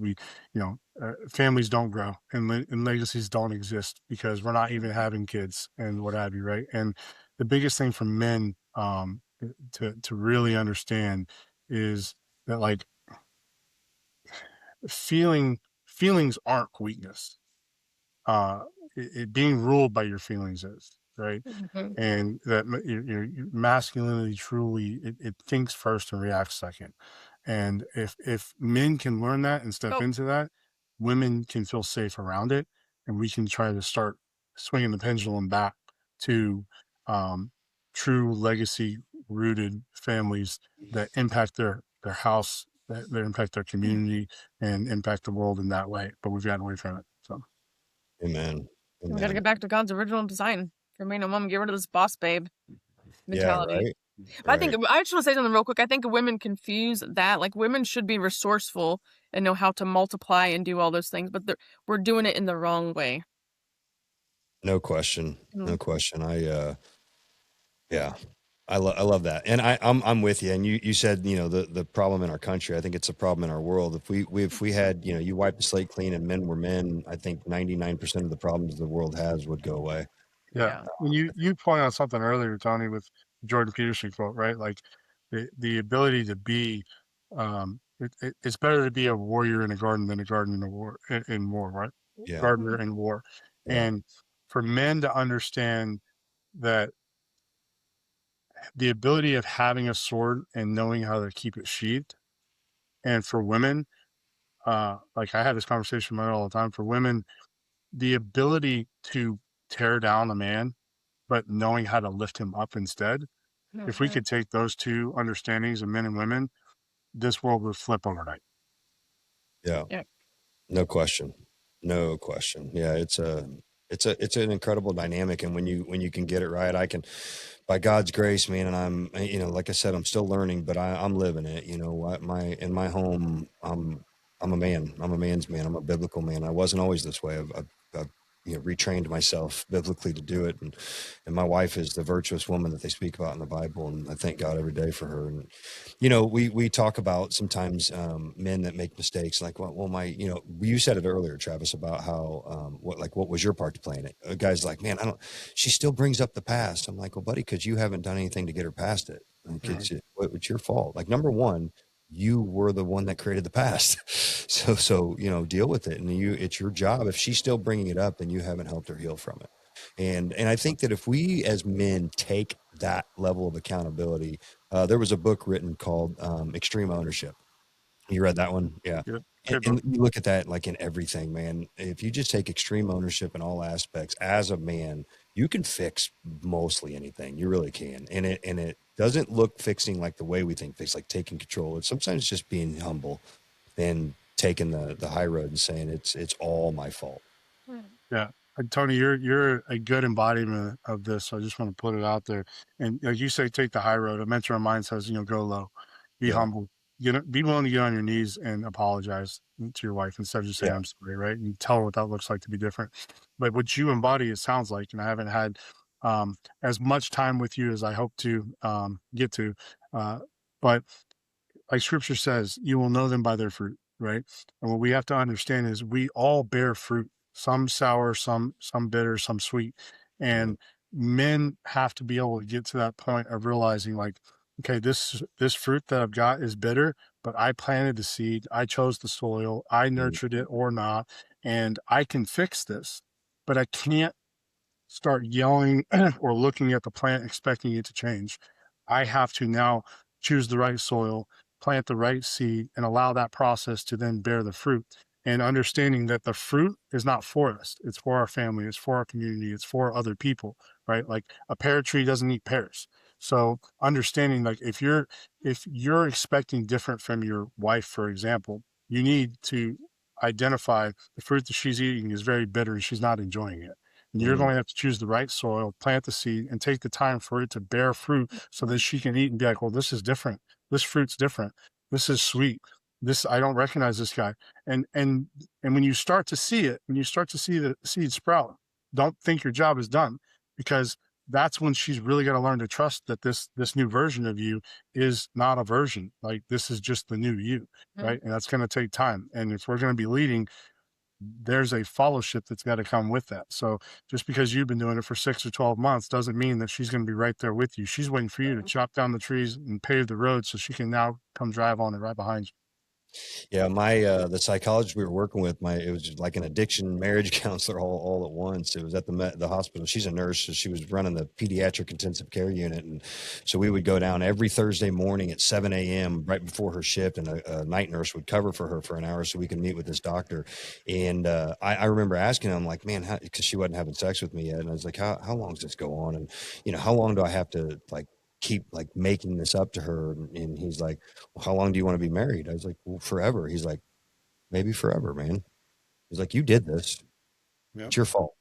families don't grow, and, and legacies don't exist because we're not even having kids and what have you, right? And the biggest thing for men, to really understand, is that, like, feelings aren't weakness. uh Being ruled by your feelings is, right?
Mhm.
And that your masculinity truly, it thinks first and reacts second. And if men can learn that and step
Oh,
into that, women can feel safe around it, and we can try to start swinging the pendulum back to um true legacy rooted families that impact their house, that impact their community, and impact the world in that way. But we've gotten away from it. So
Amen.
we got to
Amen.
get back to God's original design for man and woman. Get rid of this boss babe
Yeah.
mentality.
Right.
But I think
Right.
I just want to say something real quick. I think women confuse that. Like, women should be resourceful and know how to multiply and do all those things, but we're doing it in the wrong way.
No question.
Mm.
No question. Yeah, I love that, and I'm with you. And you said, the problem in our country. I think it's a problem in our world. If we had, you wipe the slate clean and men were men, I think 99% of the problems the world has would go away.
yeah,
Yeah.
when you point out something earlier, Tony, with Jordan Peterson quote, right? Like, the ability to be, it's better to be a warrior in a garden than a garden in a war, in war, right?
Yeah.
Gardener in war.
Yeah.
And for men to understand that the ability of having a sword and knowing how to keep it sheathed, and for women, like, I have this conversation with my all the time. For women, the ability to tear down a man, but knowing how to lift him up instead. If we
Mhm.
could take those two understandings of men and women, this world would flip overnight.
Yeah.
Yeah.
No question. No question. Yeah, it's an incredible dynamic, and when you can get it right, I can, by God's grace, man. And like I said, I'm still learning, but I'm living it. In my home, I'm a man. I'm a man's man. I'm a biblical man. I wasn't always this way. I've retrained myself biblically to do it, and my wife is the virtuous woman that they speak about in the Bible, and I thank God every day for her. And we talk about sometimes men that make mistakes, like, well, you said it earlier, Travis, about how what was your part to play in it? A guy's like, man, I don't. She still brings up the past. I'm like, well, buddy, because you haven't done anything to get her past it. Like,
Mhm.
it's your fault. Like, number one, you were the one that created the past, so deal with it, and it's your job. If she's still bringing it up, then you haven't helped her heal from it. And I think that if we as men take that level of accountability, there was a book written called Extreme Ownership. You read that one? Yeah.
Good,
And,
good book.
and you look at that like in everything, man. If you just take extreme ownership in all aspects as a man, you can fix mostly anything. You really can. And doesn't look fixing like the way we think fix, like taking control. It's sometimes just being humble and taking the high road and saying it's all my fault.
Yeah. Tony, you're a good embodiment of this. So I just want to put it out there. And like you say, take the high road. A mentor of mine says, go low, be
Yeah.
humble, be willing to get on your knees and apologize to your wife instead of just saying,
Yeah.
I'm sorry, right? And tell her what that looks like to be different. But what you embody, it sounds like, and I haven't had as much time with you as I hope to get to. But like scripture says, you will know them by their fruit, right? And what we have to understand is we all bear fruit, some sour, some bitter, some sweet.
Right.
And men have to be able to get to that point of realizing like, okay, this fruit that I've got is bitter, but I planted the seed, I chose the soil, I
Mhm.
nurtured it or not, and I can fix this. But I can't start yelling or looking at the plant expecting it to change. I have to now choose the right soil, plant the right seed, and allow that process to then bear the fruit. And understanding that the fruit is not for us, it's for our family, it's for our community, it's for other people, right? Like a pear tree doesn't eat pears. So understanding like if you're expecting different from your wife, for example, you need to identify the fruit that she's eating is very bitter and she's not enjoying it. And you're
Mm.
going to have to choose the right soil, plant the seed, and take the time for it to bear fruit so that she can eat and be like, well, this is different. This fruit's different. This is sweet. This I don't recognize this guy. And when you start to see it, when you start to see the seed sprout, don't think your job is done because that's when she's really got to learn to trust that this new version of you is not a version. Like this is just the new you, right? And that's going to take time. And if we're going to be leading, there's a fellowship that's got to come with that. So just because you've been doing it for 6 or 12 months doesn't mean that she's going to be right there with you. She's waiting for you to chop down the trees and pave the road so she can now come drive on it right behind you.
Yeah, my the psychologist we were working with, it was like an addiction marriage counselor all at once. It was at the hospital. She's a nurse, so she was running the pediatric intensive care unit, and so we would go down every Thursday morning at 7 a.m. right before her shift, and a night nurse would cover for her for an hour so we can meet with this doctor. And I remember asking him, like, man, because she wasn't having sex with me yet, and I was like, how long does this go on, and how long do I have to like keep like making this up to her? And he's like, well, how long do you want to be married? I was like, well, forever. He's like, maybe forever, man. He's like, you did this.
Yep.
It's your fault.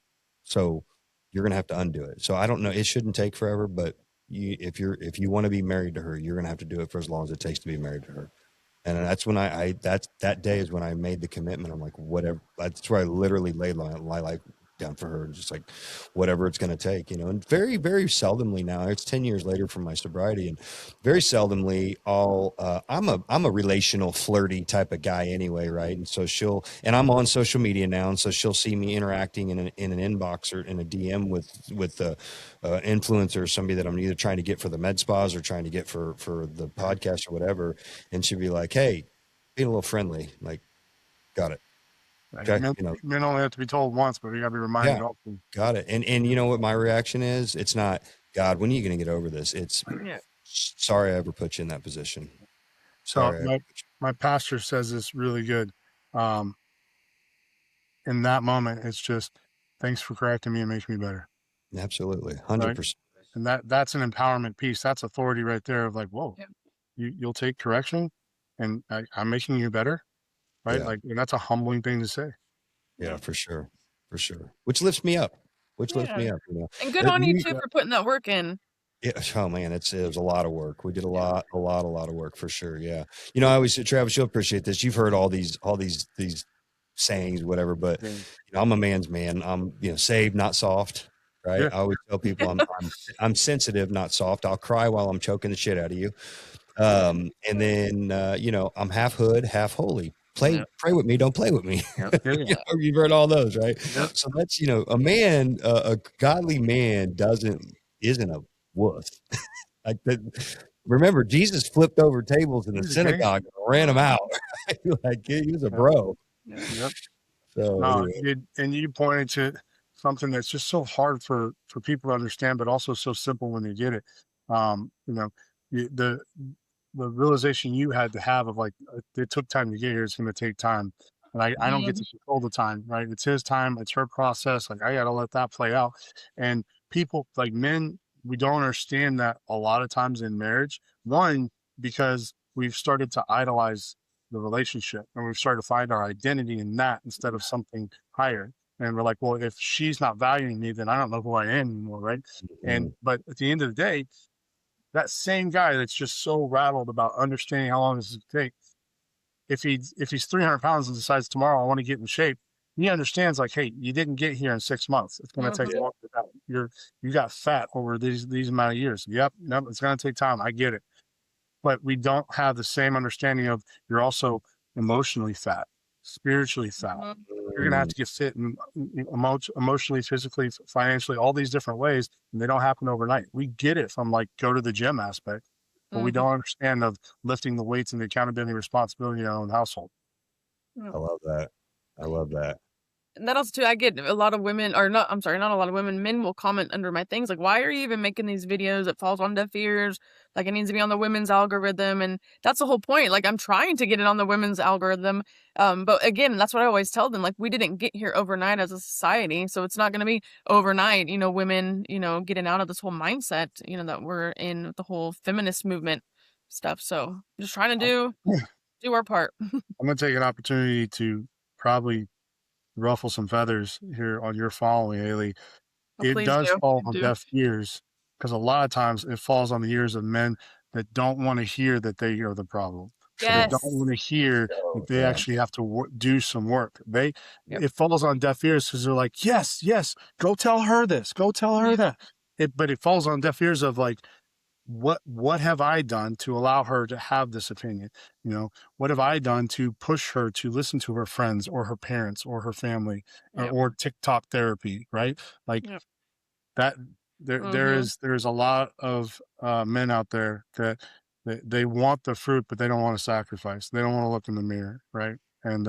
So you're going to have to undo it. So I don't know. It shouldn't take forever, but if you want to be married to her, you're going to have to do it for as long as it takes to be married to her. And that's when that day is when I made the commitment. I'm like, whatever. That's where I literally laid my life down for her, just like whatever it's going to take, and very, very seldomly now, it's 10 years later from my sobriety, and very seldomly I'm a relational flirty type of guy anyway, right? And so I'm on social media now, and so she'll see me interacting in an inbox or in a DM with the influencer, somebody that I'm either trying to get for the med spas or trying to get for the podcast or whatever, and she'll be like, hey, being a little friendly, like, got it.
Right.
Okay,
Men only have to be told once, but you got to be reminded
yeah,
often.
got it. And you know what my reaction is? It's not, God, when are you going to get over this? It's,
Yeah.
sorry I ever put you in that position.
So
Sorry.
my pastor says this really good. Um, in that moment, it's just thanks for correcting me and making me better.
Absolutely.
Right.
100%.
And that's an empowerment piece. That's authority right there of like, whoa,
Yeah.
you'll take correction and I'm making you better. Right.
Yeah.
Like, and that's a humbling thing to say.
Yeah, for sure. For sure. Which lifts me up.
Yeah. And good
Uh,
on you
you,
too for putting that work in.
yeah, oh man, it was a lot of work. We did a lot of work for sure. Yeah. I always say, Travis, you'll appreciate this. You've heard all these sayings, whatever, but
Yeah.
I'm a man's man. I'm, saved, not soft. Right.
Yeah.
I always tell people I'm sensitive, not soft. I'll cry while I'm choking the shit out of you. And then, I'm half hood, half holy. Pray with me, don't play with me.
Yeah. Yeah.
You've heard all those, right?
Yep.
So that's, a man, a godly man isn't a wuss. Like that. Remember, Jesus flipped over tables in the
He's a gangster.
synagogue and ran them out. Like he was a
Yep.
bro.
Yep.
So
No,
anyway,
and you pointed to something that's just so hard for people to understand, but also so simple when they get it. You know, the realization you had to have of like it took time to get here. It's going to take time, and I don't get
Mhm.
to control the time. Right? It's his time. It's her process. Like I got to let that play out. And people like men. we don't understand that a lot of times in marriage. One, because we've started to idolize the relationship and we've started to find our identity in that instead of something higher. And we're like, well, if she's not valuing me, then I don't know who I am anymore, right?
Mhm.
But at the end of the day, that same guy that's just so rattled about understanding how long this is going to take, if he's 300 pounds and decides tomorrow I want to get in shape, he understands like, hey, you didn't get here in 6 months. It's going to take
Mhm.
longer than that. You got fat over these amount of years. Yep, it's going to take time. I get it, but we don't have the same understanding of you're also emotionally fat, spiritually fat.
Mhm.
You're going to have to get fit and emotionally, physically, financially, all these different ways, and they don't happen overnight. We get it from like go to the gym aspect, but we
Mhm.
don't understand of lifting the weights and the accountability and responsibility in our own household.
Yep.
I love that. I love that.
And that also too, I get a lot of women, or not, I'm sorry, not a lot of women, men will comment under my things like, why are you even making these videos? It falls on deaf ears. Like, it needs to be on the women's algorithm. And that's the whole point. Like, I'm trying to get it on the women's algorithm. But again, that's what I always tell them. Like, we didn't get here overnight as a society. So it's not going to be overnight, women, getting out of this whole mindset, that we're in the whole feminist movement stuff. So just trying to do our part.
I'm going to take an opportunity to probably ruffle some feathers here on your following, Haley.
Oh,
It
please
does
do.
fall
Please
on
do.
deaf ears because a lot of times it falls on the ears of men that don't want to hear that they are the problem, or they don't want
Yes.
to hear
Oh,
that they
yeah.
actually have to do some work.
Yep.
It falls on deaf ears because they're like, yes, go tell her this, go tell her
Yep.
that. But it falls on deaf ears of like, what have I done to allow her to have this opinion? What have I done to push her to listen to her friends or her parents or her family
Yep.
or TikTok therapy, right? Like
Yep.
that there's a lot of men out there that they want the fruit, but they don't want to sacrifice. They don't want to look in the mirror, right? And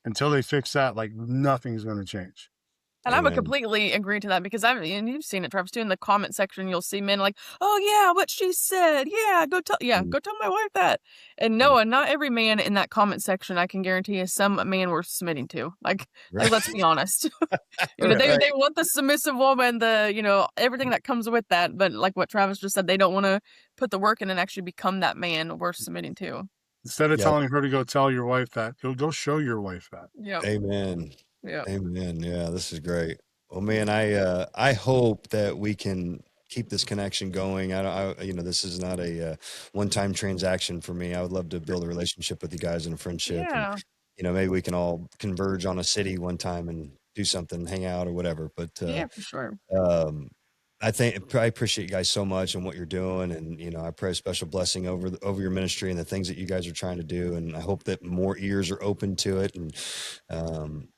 until they fix that, like nothing's going to change.
And I would
Amen.
completely agree to that because and you've seen it, Travis, too, in the comment section, you'll see men like, oh yeah, what she said.
Mm,
Go tell my wife that. And
mm.
no, and not every man in that comment section, I can guarantee you some man we're submitting to. Like, let's be honest. They
Right.
want the submissive woman, everything that comes with that. But like what Travis just said, they don't want to put the work in and actually become that man we're submitting to.
Instead of
Yep.
telling her to go tell your wife that, go show your wife that.
Yep.
Amen.
Yep.
Amen. Yeah, this is great. Well, man, I hope that we can keep this connection going. This is not a one-time transaction for me. I would love to build a relationship with you guys and a friendship, and
Yeah.
maybe we can all converge on a city one time and do something, hang out or whatever. But
Yeah, for sure.
um, I appreciate you guys so much and what you're doing, and I pray a special blessing over your ministry and the things that you guys are trying to do, and I hope that more ears are open to it and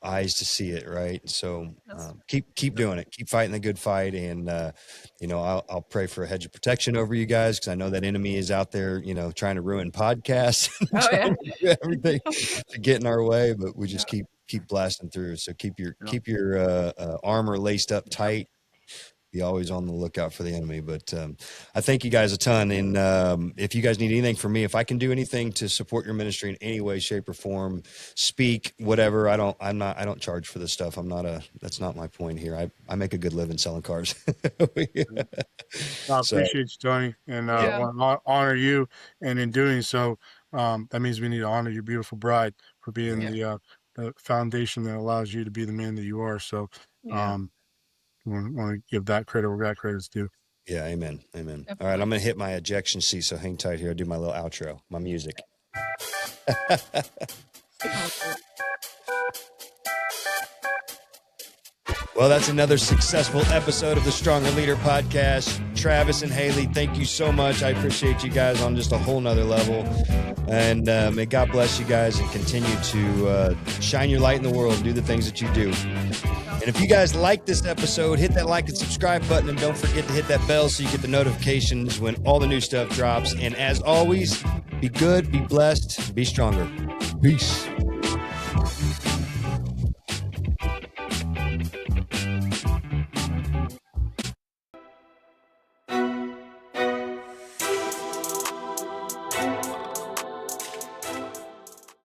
eyes to see it. Right, so
That's
keep doing it, keep fighting the good fight, and I'll pray for a hedge of protection over you guys because I know that enemy is out there, trying to ruin podcasts, and
oh yeah.
trying to do everything to get in our way, but we
Yeah.
just keep blasting through. So keep your
Yeah.
keep your armor laced up tight. Be always on the lookout for the enemy. But I thank you guys a ton. And if you guys need anything from me, if I can do anything to support your ministry in any way, shape, or form, speak, whatever. I don't charge for this stuff. That's not my point here. I make a good living selling cars.
I
So
appreciate you, Tony, and
Yeah.
want to honor you. And in doing so, that means we need to honor your beautiful bride for being
Yeah.
the foundation that allows you to be the man that you are. So,
Yeah.
um, want to give that credit where that credit's due.
yeah, amen. Amen. All right,
Definitely.
I'm going to hit my ejection seat. So hang tight here. I'll do my little outro, my music.
Sounds good.
Well, that's another successful episode of the Stronger Leader podcast. Travis and Haley, thank you so much. I appreciate you guys on just a whole nother level. And may God bless you guys and continue to shine your light in the world and do the things that you do. And if you guys like this episode, hit that like and subscribe button, and don't forget to hit that bell so you get the notifications when all the new stuff drops. And as always, be good, be blessed, be stronger. Peace.